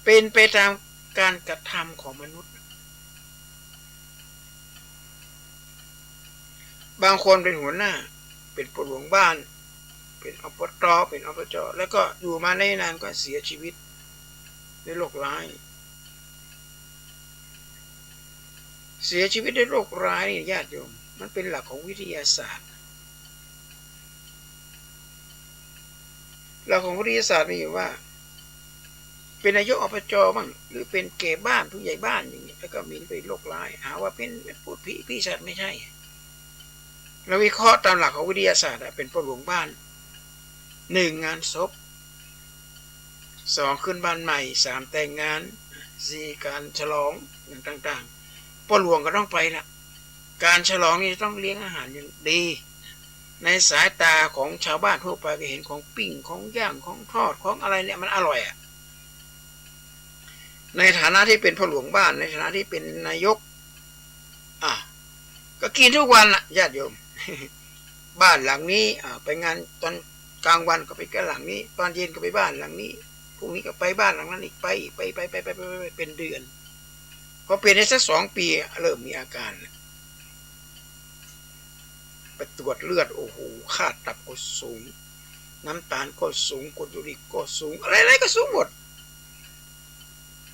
เป็นไปตามการกระทำของมนุษย์บางคนเป็นหัวหน้าเป็นผู้หลวงบ้านเป็นอบต.เป็นอบจ.แล้วก็อยู่มาได้นานก็เสียชีวิตด้วยโรคร้ายเสียชีวิตด้วยโรคร้ายนี่ญาติโยมมันเป็นหลักของวิทยาศาสตร์หลักของวิทยาศาสตร์มีอยู่ว่าเป็นนายกอบจ.บ้างหรือเป็นเกบ้านผู้ใหญ่บ้านอย่างนี้แล้วก็มีเป็นโรคร้ายหาว่าเป็นพูดพี่สัตว์ไม่ใช่เราวิเคราะห์ตามหลักของวิทยาศาสตร์เป็นผู้หลวงบ้าน1งานศพ2ขึ้นบ้านใหม่3แต่งงาน4การฉลองอย่างต่างๆพ่อหลวงก็ต้องไปละการฉลองนี่ต้องเลี้ยงอาหารอย่างดีในสายตาของชาวบ้านทั่วไปก็เห็นของปิ้งของย่างของทอดของอะไรเนี่ยมันอร่อยอ่ะในฐานะที่เป็นพ่อหลวงบ้านในฐานะที่เป็นนายกก็กินทุกวันละญาติโยม บ้านหลังนี้ไปงานตอนกลางวันก็ไปกันหลังนี้ตอนเย็นก็ไปบ้านหลังนี้พรุ่งนี้ก็ไปบ้านหลังนั้นอีกไปเป็นเดือนพอเป็นได้สัก2 ปีเริ่มมีอาการไปตรวจเลือดโอ้โหค่าตับก็สูงน้ำตาลก็สูงกรดยูริกก็สูงอะไรก็สูงหมด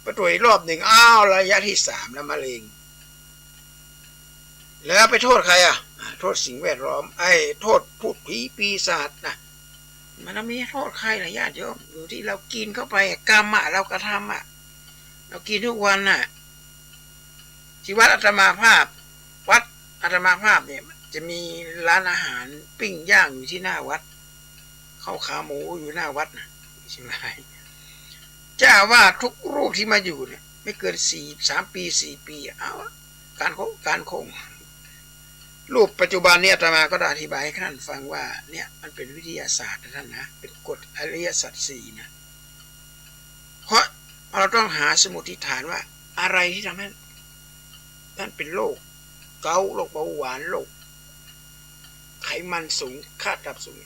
ไปตรวจอีกรอบหนึ่งระยะที่3แล้วมะเร็งแล้วไปโทษใครโทษสิ่งแวดล้อมโทษพูดผีปีศาจนะมันไม่โทษใครนะญาติโยมอยู่ที่เรากินเข้าไปกรรมเรากระทำเรากินทุกวันที่วัดอาตมาภาพเนี่ยจะมีร้านอาหารปิ้งย่างอยู่ที่หน้าวัดข้าวขาหมูอยู่หน้าวัดนะใช่ไหมเจ้าว่าทุกรูปที่มาอยู่เนี่ยไม่เกิน3 ปี 4 ปีการคงรูปปัจจุบันเนี่ยอาตมาก็ได้อธิบายให้ท่านฟังว่าเนี่ยมันเป็นวิทยาศาสตร์นะท่านนะเป็นกฎอริยสัจ4นะเพราะเราต้องหาสมมติฐานว่าอะไรที่ทำให้ท่านเป็นโรคเกาต์โรคเบาหวานโรคไขมันสูงค่าตับสูง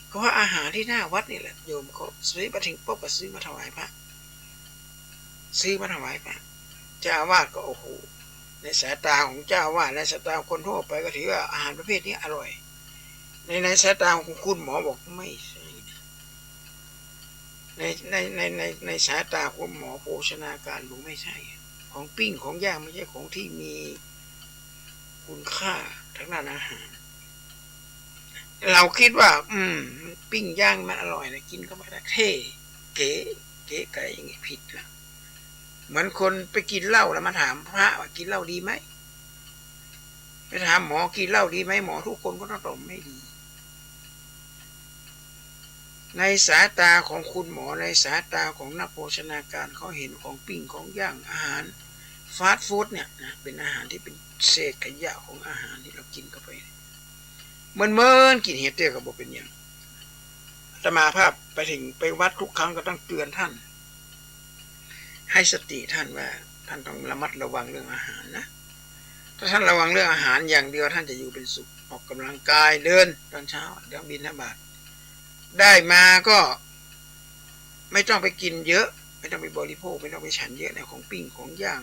เพราะว่าอาหารที่หน้าวัดนี่แหละโยมเขาซื้อมาถึงปุ๊บก็ซื้อมาถวายพระเจ้าอาวาสก็โอ้โหในสายตาของเจ้าว่าในสายตาคนทั่วไปก็ถือว่าอาหารประเภทนี้อร่อยในสายตาของคุณหมอบอกไม่ใช่ในสายตาคุณหมอโภชนาการบอกไม่ใช่ของปิ้งของย่างไม่ใช่ของที่มีคุณค่าทางด้านอาหารเราคิดว่าปิ้งย่างมันอร่อยนะกินก็ไม่ได้เท่เก๋ไก่อย่างงี้ผิดละเหมือนคนไปกินเหล้าแล้วมาถามพระว่ากินเหล้าดีไหมไปถามหมอกินเหล้าดีไหมหมอทุกคนก็ต้องตอบไม่ดีในสายตาของคุณหมอในสายตาของนักโภชนาการเขาเห็นของปิ้งของย่างอาหารฟาสต์ฟู้ดเนี่ยนะเป็นอาหารที่เป็นเศษขยะของอาหารที่เรากินเข้าไปเมินกินเห็ดเตี้ยกับบอกเป็นอย่างอาตมาภาพไปวัดทุกครั้งก็ต้องเตือนท่านให้สติท่านว่าท่านต้องระมัดระวังเรื่องอาหารนะถ้าท่านระวังเรื่องอาหารอย่างเดียวท่านจะอยู่เป็นสุขออกกำลังกายเดินตอนเช้าเดี๋ยวบิณฑบาตได้มาก็ไม่ต้องไปกินเยอะไม่ต้องไปบริโภคไม่ต้องไปฉันเยอะในของปิ้งของย่าง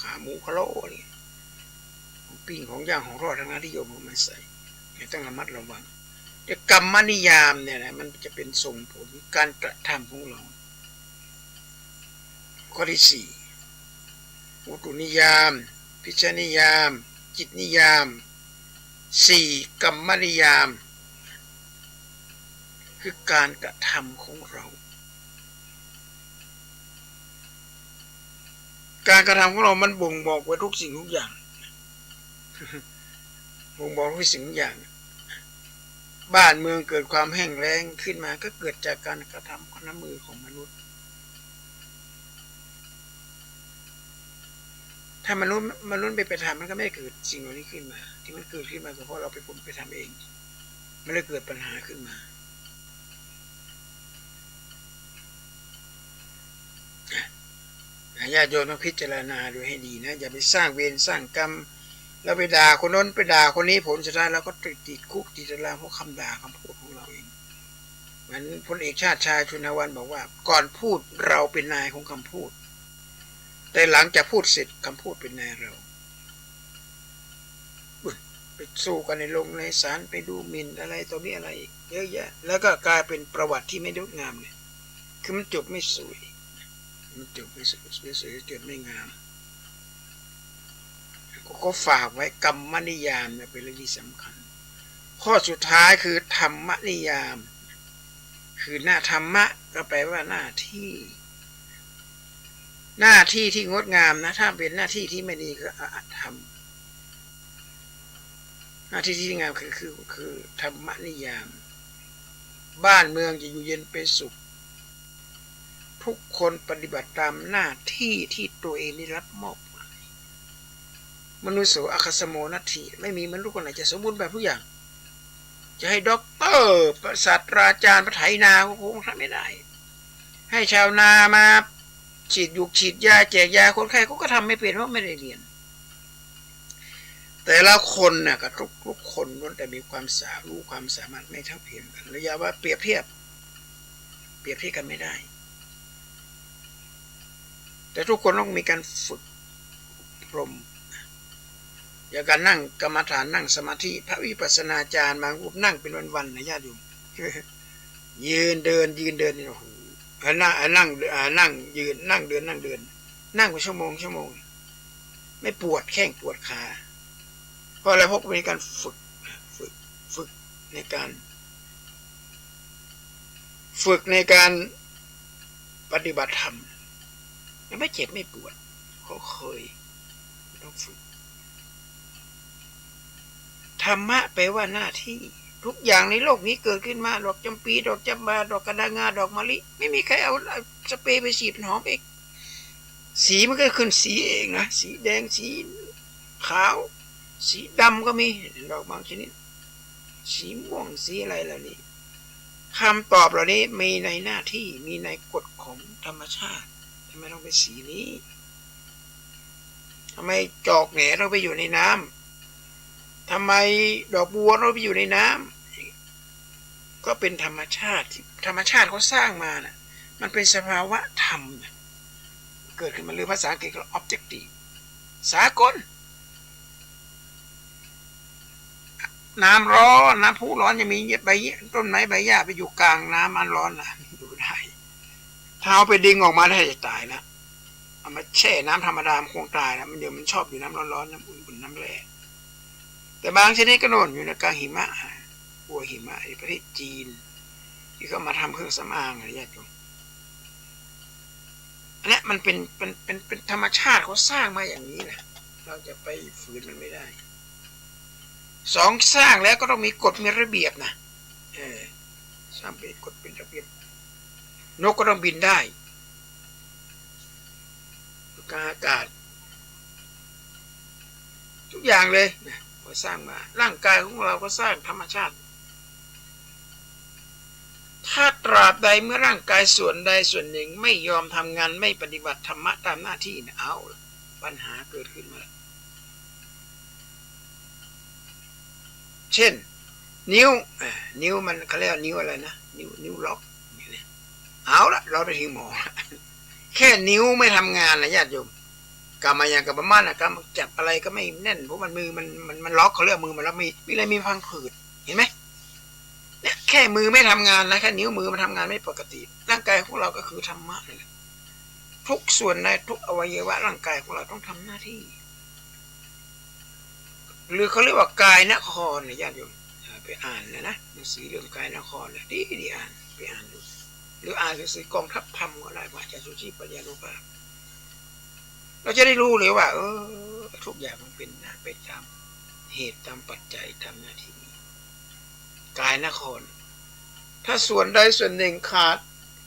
ขาหมูพะโล้นี่ของปิ้งของย่างของทอดทั้งนั้นที่โยมเอามาใส่ต้องระมัดระวัง แต่กรรมนิยามเนี่ยนะมันจะเป็นส่งผลการกระทำของเราข้อที่ 4อุตุนิยามพิจนิยามจิตนิยาม 4. กรรมนิยามคือการกระทำของเราการกระทำของเรามันบ่งบอกไว้ทุกสิ่งทุกอย่างบ่งบอกทุกสิ่งทุกอย่างบ้านเมืองเกิดความแห้งแล้งขึ้นมาก็เกิดจากการกระทำของน้ำมือของมนุษย์ถ้ามนุษย์ไปทำมันก็ไม่เกิดสิ่งเหล่านี้ขึ้นมาที่มันเกิดขึ้นมาก็เพราะเราไปทำเองไม่ได้เกิดปัญหาขึ้นมาญาติโยมต้องพิจารณาดูให้ดีนะอย่าไปสร้างเวรสร้างกรรมแล้วไปด่าคนนั้นไปด่าคนนี้ผลสุดท้ายเราก็ติดคุกติดตารางเพราะคำด่าคำพูดของเราเองเหมือนพลเอกชาติชายชุนวันบอกว่าก่อนพูดเราเป็นนายของคำพูดแต่หลังจากพูดเสร็จคำพูดเป็นนายเราไปสู้กันในโรงในศาลไปดูหมิ่นอะไรตรงนี้อะไรเยอะแยะแล้วก็กลายเป็นประวัติที่ไม่งดงามเลยคือมันจบไม่สวยมันจบไม่สวยจบไม่งามก็ฝากไว้กรรมนิยามเนี่ยเป็นเรื่องที่สำคัญข้อสุดท้ายคือธรรมนิยามคือหน้าธรรมะก็แปลว่าหน้าที่ที่งดงามนะถ้าเป็นหน้าที่ที่ไม่ดีก็อธรรมหน้าที่ที่งามคือธรรมนิยามบ้านเมืองจะอยู่เย็นเป็นสุขทุกคนปฏิบัติตามหน้าที่ที่ตัวเองได้รับมอบมนุษย์โสอคสโมนัตถิไม่มีมนุษย์คนไหนจะสมบูรณ์แบบทุกอย่างจะให้ด็อกเตอร์ศาสตราจารย์ไถนาคงทำไม่ได้ให้ชาวนามาฉีดยุกฉีดยาแจกยาคนไข้ก็ทำไม่เป็นเพราะไม่ได้เรียนแต่ละคนน่ะกับทุกคนล้วนแต่มีความรู้ความสามารถไม่เท่าเทียมกันระยะว่าเปรียบเทียบกันไม่ได้แต่ทุกคนต้องมีการฝึกพรหมอย่างการนั่งกรรมฐานนั่งสมาธิพระวิปัสสนาจารย์บางรูปนั่งเป็นวันๆนะญาติโยมยืนเดินนี่โอ้โหนั่งยืนนั่งเดินนั่งเป็นชั่วโมงไม่ปวดแข้งปวดขาเพราะอะไรเพราะมีการฝึกในการปฏิบัติธรรมไม่เจ็บไม่ปวดเขาเคยต้องฝึกธรรมะแปลว่าหน้าที่ทุกอย่างในโลกนี้เกิดขึ้นมาดอกจำปีดอกจำบาดอกกระดางาดอกมะลิไม่มีใครเอาสเปรย์ไปฉีดหอมเองสีมันก็ขึ้นสีเองนะสีแดงสีขาวสีดำก็มีดอกบางชนิดสีม่วงสีอะไรเหล่านี้คำตอบเหล่านี้มีในหน้าที่มีในกฎของธรรมชาติทำไมต้องเป็นสีนี้ทำไมจอกแหนเราไปอยู่ในน้ำทำไมดอกบัวเราไปอยู่ในน้ำก็เป็นธรรมชาติเขาสร้างมานะมันเป็นสภาวะธรรมนะเกิดขึ้นมาหรือภาษาอังกฤษก็ objective สากลน้ำร้อนน้ำพุร้อนจะมีใบต้นไม้ใบหญ้าไปอยู่กลางน้ำมันร้อนนะอยู่ได้ถ้าเอาไปดึงออกมาได้จะตายนะเอามาแช่น้ำธรรมดามันคงตายนะมันเดี๋ยวมันชอบอยู่น้ำร้อนน้ำอุ่นน้ำแร่แต่บางชนิดก็โน่นอยู่ในกลางหิมะบัวหิมะในประเทศจีนที่เขามาทำเครื่องสำอางอะไรอย่างเงี้ยอันนี้มันเป็นธรรมชาติเขาสร้างมาอย่างนี้แหละเราจะไปฝืนมันไม่ได้สองสร้างแล้วก็ต้องมีกฎมีระเบียบนะสร้างเป็นกฎเป็นระเบียบนกก็ต้องบินได้กลางอากาศทุกอย่างเลยก็สร้างมาร่างกายของเราก็สร้างธรรมชาติถ้าตราบใดเมื่อร่างกายส่วนใดส่วนหนึ่งไม่ยอมทำงานไม่ปฏิบัติธรรมะตามหน้าที่เนี่ยเอาปัญหาเกิดขึ้นมาเช่นนิ้วมันเขาเรียกนิ้วอะไรนะนิ้วล็อกเอาละเราไปที่หมอแค่นิ้วไม่ทำงานนะญาติโยมกรรมอย่างกับประมาณนะกรรมจับอะไรก็ไม่แน่นเพราะมันมือมันล็อกเขาเรียกมือมันแล้วมีอะไรมีพังผืดเห็นไหม แค่มือไม่ทำงานนะแค่นิ้วมือมันทำงานไม่ปกติร่างกายของเราก็คือธรรมะนี่แหละทุกส่วนในทุกอวัยวะร่างกายของเราต้องทำหน้าที่หรือเขาเรียกว่ากายนครเนี่ยญาติโยมไปอ่านนะหนังสือเรื่องกายนครเนี่ยดีอ่านไปอ่านดูหรืออ่านหนังสือกองทัพธรรมก็ได้ว่าอาจารย์สุชีพปัญญานุภาพเราจะได้รู้เลยว่าทุกอย่างมันเป็นนะเป็นตามเหตุตามปัจจัยตามหน้าที่กายนครถ้าส่วนใดส่วนหนึ่งขาด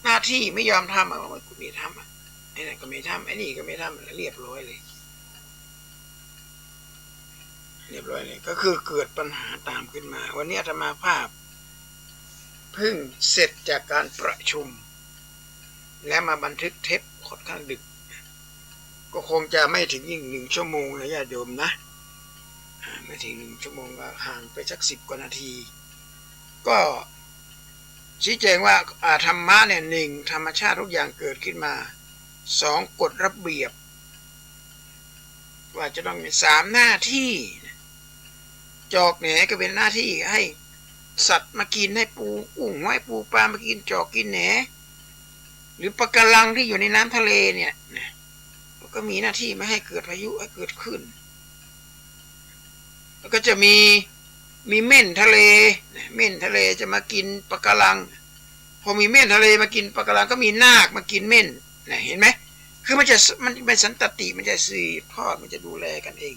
หน้าที่ไม่ยอมทำว่ากูไม่ทำไอ้นั่นก็ไม่ทำไอ้นี่ก็ไม่ทำเรียบร้อยเลยก็คือเกิดปัญหาตามขึ้นมาวันนี้อาตมาภาพเพิ่งเสร็จจากการประชุมและมาบันทึกเทปค่อนข้างดึกก็คงจะไม่ถึง1 ชั่วโมงนะญาติโยมนะไม่ถึง1 ชั่วโมงก็ห่างไปสัก10 กว่านาทีก็ชี้แจงว่าธรรมะเนี่ย1ธรรมชาติทุกอย่างเกิดขึ้นมา2กฎระเบียบว่าจะต้องมี3หน้าที่จอกแหนก็เป็นหน้าที่ให้สัตว์มากินให้ปูกุ้งให้ปูปลามากินจอกกินแหนหรือปะการังที่อยู่ในน้ำทะเลเนี่ยก็มีหน้าที่ไม่ให้เกิดพายุให้เกิดขึ้นแล้วก็จะมีเม่นทะเลจะมากินปะการังพอมีเม่นทะเลมากินปะการังก็มีนาคมากินเม่นเห็นไหมคือมันเป็นสันตติมันจะสืบทอดมันจะดูแลกันเอง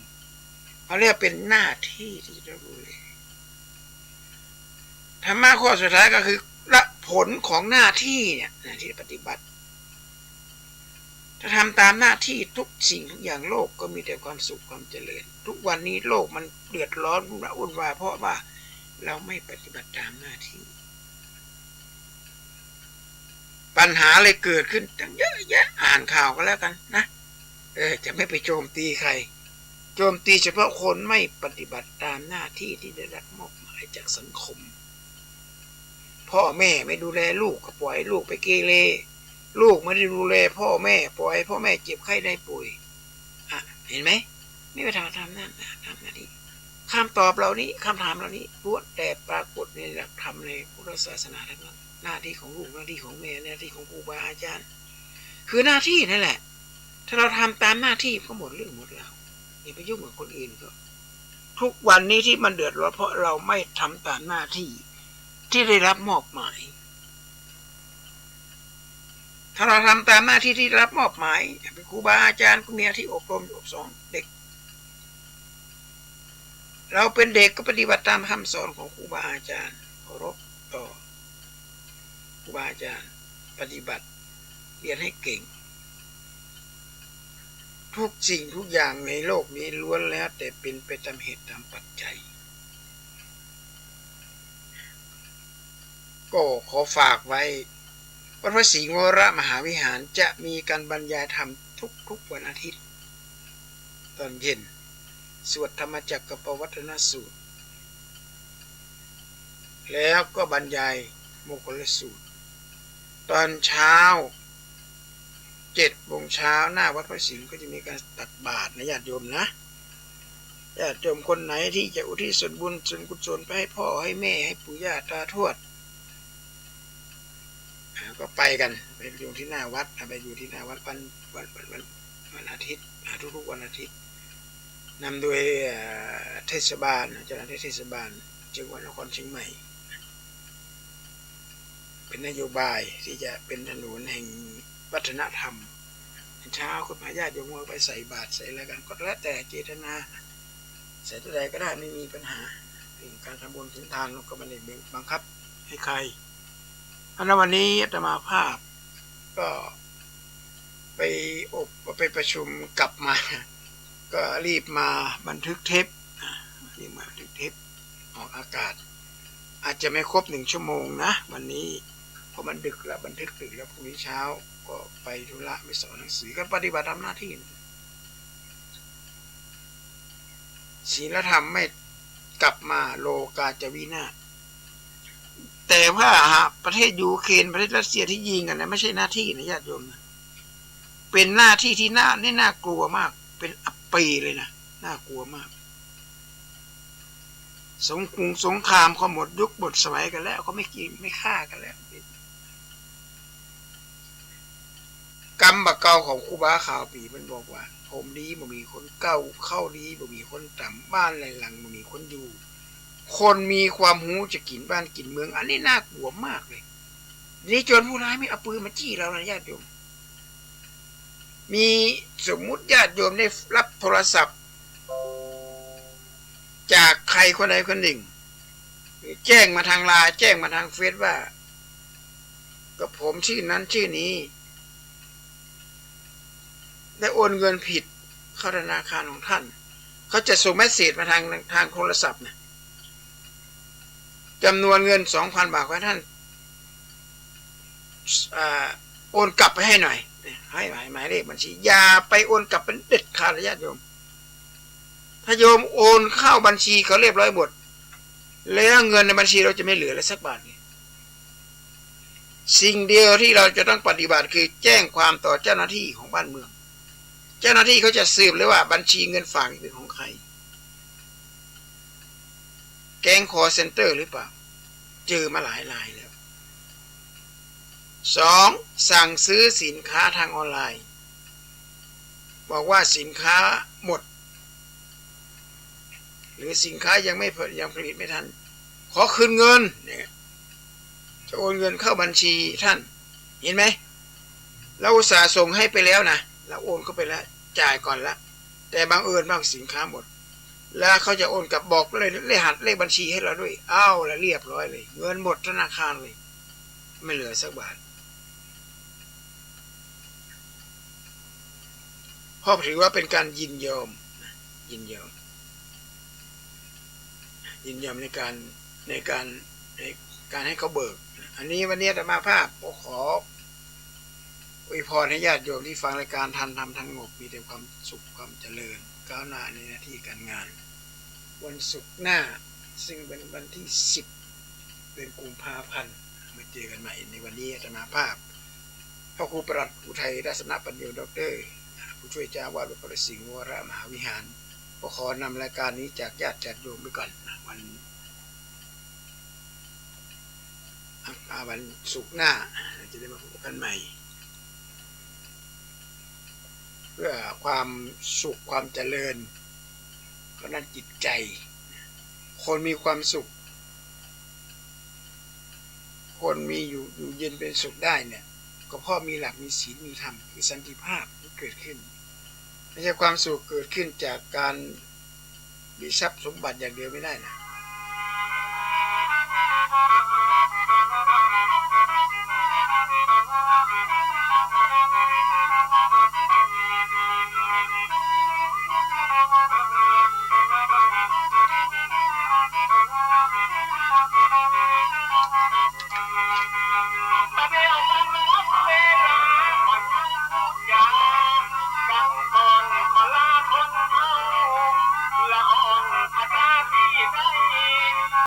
เขาเรียกเป็นหน้าที่ที่จะดูแลธรรมะข้อสุดท้ายก็คือละผลของหน้าที่เนี่ยที่ปฏิบัติถ้าทำตามหน้าที่ทุกสิ่งทุกอย่างโลกก็มีแต่ความสุขความเจริญทุกวันนี้โลกมันเดือดร้อนวุ่นวายเพราะว่าเราไม่ปฏิบัติตามหน้าที่ปัญหาเลยเกิดขึ้นตั้งเยอะแยะอ่านข่าวก็แล้วกันนะจะไม่ไปโจมตีใครโจมตีเฉพาะคนไม่ปฏิบัติตามหน้าที่ที่ได้รับมอบหมายจากสังคมพ่อแม่ไม่ดูแลลูกก็ปล่อยลูกไปเกเรลูกไม่ได้ดูแลพ่อแม่ปล่อยพ่อแม่เจ็บไข้ได้ป่วยเห็นไหมไม่ไปทำหน้าที่คำตอบเหล่านี้คำถามเหล่านี้ล้วนแต่ปรากฏในหลักธรรมในพุทธศาสนาทั้งนั้นหน้าที่ของลูกหน้าที่ของแม่หน้าที่ของครูบาอาจารย์คือหน้าที่นั่นแหละถ้าเราทำตามหน้าที่ก็หมดเรื่องหมดราวอย่าไปยุ่งกับคนอื่นก็ทุกวันนี้ที่มันเดือดร้อนเพราะเราไม่ทำตามหน้าที่ที่ได้รับมอบหมายถ้าเราทำตามหน้าที่ที่รับมอบหมายเป็นครูบาอาจารย์ก็มีหน้าที่อบรมอบสอนเด็กเราเป็นเด็กก็ปฏิบัติตามคำสอนของครูบาอาจารย์เคารพต่อครูบาอาจารย์ปฏิบัติเรียนให้เก่งทุกสิ่งทุกอย่างในโลกนี้ล้วนแล้วแต่เป็นไปตามเหตุตามปัจจัยก็ขอฝากไว้วัดพระศรีวรมหาวิหารจะมีการบรรยายธรรมทุกวันอาทิตย์ตอนเย็นสวดธรรมจักรปวัตนสูตรแล้วก็บรรยายมงคลสูตรตอนเช้า7 โมงเช้าหน้าวัดพระสิงห์ก็จะมีการตักบาตรนะญาติโยมนะญาติโยมคนไหนที่จะอุทิศส่วนบุญส่วนกุศลไปให้พ่อให้แม่ให้ปู่ย่าตาทวดก็ไปกันไปอยู่ที่หน้าวัดไปอยู่ที่หน้าวัดวันอาทิตย์ทุกวันอาทิตย์นำโดยเทศบาลเจ้าหน้าที่เทศบาลจังหวัดนครเชียงใหม่เป็นนโยบายที่จะเป็นถนนแห่งวัฒนธรรมเช้าคนมาญาติโยมไปใส่บาตรใส่อะไรกันก็แล้วแต่เจตนาใส่ตัวใดก็ได้ไม่มีปัญหาการทำบุญถึงทานเราก็ไม่ได้บังคับให้ใครอันนั้นวันนี้อาตมาภาพก็ไปประชุมกลับมาก็รีบมาบันทึกเทปออกอากาศอาจจะไม่ครบ1 ชั่วโมงนะวันนี้เพราะมันดึกแล้วบันทึกดึกแล้วพรุ่งนี้เช้าก็ไปธุระไปสอนหนังสือก็ปฏิบัติตามหน้าที่ศีลธรรมไม่กลับมาโลกาจะวินาศแต่ว่าประเทศยูเครนประเทศรัสเซียที่ยิงกันนะไม่ใช่หน้าที่นะญาติโยมนะเป็นหน้าที่ที่น่ากลัวมากเป็นอัปปีเลยนะน่ากลัวมาก สงครามเขาหมดยุคหมดสมัยกันแล้วเขาไม่กินไม่ฆ่ากันแล้วกรรมบะเก่าของครูบาข่าวปีมันบอกว่าผมดีบ่มีคนเก่าเข้าดีบ่มีคนต่ำบ้านหลังบ่มีคนอยู่คนมีความหูจะกินบ้านกินเมืองอันนี้น่ากลัวมากเลยนี่โจรผู้ร้ายไม่เอาปืนมาจี้เรานะญาติโยมมีสมมุติญาติโยมได้รับโทรศัพท์จากใครคนใดคนหนึ่งหรือแจ้งมาทางไลน์แจ้งมาทางเฟซว่ากับผมชื่อนั้นชื่อนี้ได้โอนเงินผิดเข้าธนาคารของท่านเขาจะส่งเมสเสจมาทางโทรศัพท์นะจำนวนเงิน 2,000 บาทให้ท่านโอนกลับไปให้หน่อยให้หมายเลขบัญชีอย่าไปโอนกลับเป็นเด็ดขาดญาติโยมถ้าโยมโอนเข้าบัญชีเขาเรียบร้อยหมดแล้วเงินในบัญชีเราจะไม่เหลือเลยสักบาทเลยสิ่งเดียวที่เราจะต้องปฏิบัติคือแจ้งความต่อเจ้าหน้าที่ของบ้านเมืองเจ้าหน้าที่เขาจะสืบเลยว่าบัญชีเงินฝากเป็นของใครแก๊งคอเซ็นเตอร์หรือเปล่าเจอมาหลายรายแล้ว2สั่งซื้อสินค้าทางออนไลน์บอกว่าสินค้าหมดหรือสินค้ายังผลิตไม่ทันขอคืนเงินเนี่ยจะโอนเงินเข้าบัญชีท่านเห็นไหมเราอุตส่าห์ส่งให้ไปแล้วนะเราโอนเข้าไปแล้วจ่ายก่อนละแต่บางเอิญบางสินค้าหมดแล้วเขาจะโอนกลับบอกเลยเลขบัญชีให้เราด้วยอ้าวแล้วเรียบร้อยเลยเงินหมดธนาคารเลยไม่เหลือสักบาทเพราะถือว่าเป็นการยินยอมในการให้เขาเบิกอันนี้วันนี้อาตมาภาพขออวยพรให้ญาติโยมที่ฟังรายการทันธรรมทันงบมีแต่ความสุขความเจริญก้าวหน้าในหน้าที่การงานวันศุกร์หน้าซึ่งเป็นวันที่10เดือนกุมภาพันธ์มาเจอกันใหม่ในวันนี้อาตมาภาพพระครูประหลัดอุทัยรัตนปัญโยดร.ผู้ช่วยเจ้าวาดวัดพระสิงห์วรมหาวิหารก็ขอนำรายการนี้จากญาติโยมไปก่อนวันศุกร์หน้าจะได้มาพบกันใหม่เพื่อความสุขความเจริญก็นั่นจิตใจคนมีความสุขคนมีอยู่เย็นเป็นสุขได้เนี่ยก็เพราะมีหลักมีศีลมีธรรมคือสันติภาพที่เกิดขึ้นไม่ใช่ความสุขเกิดขึ้นจากการมีทรัพย์สมบัติอย่างเดียวไม่ได้นะ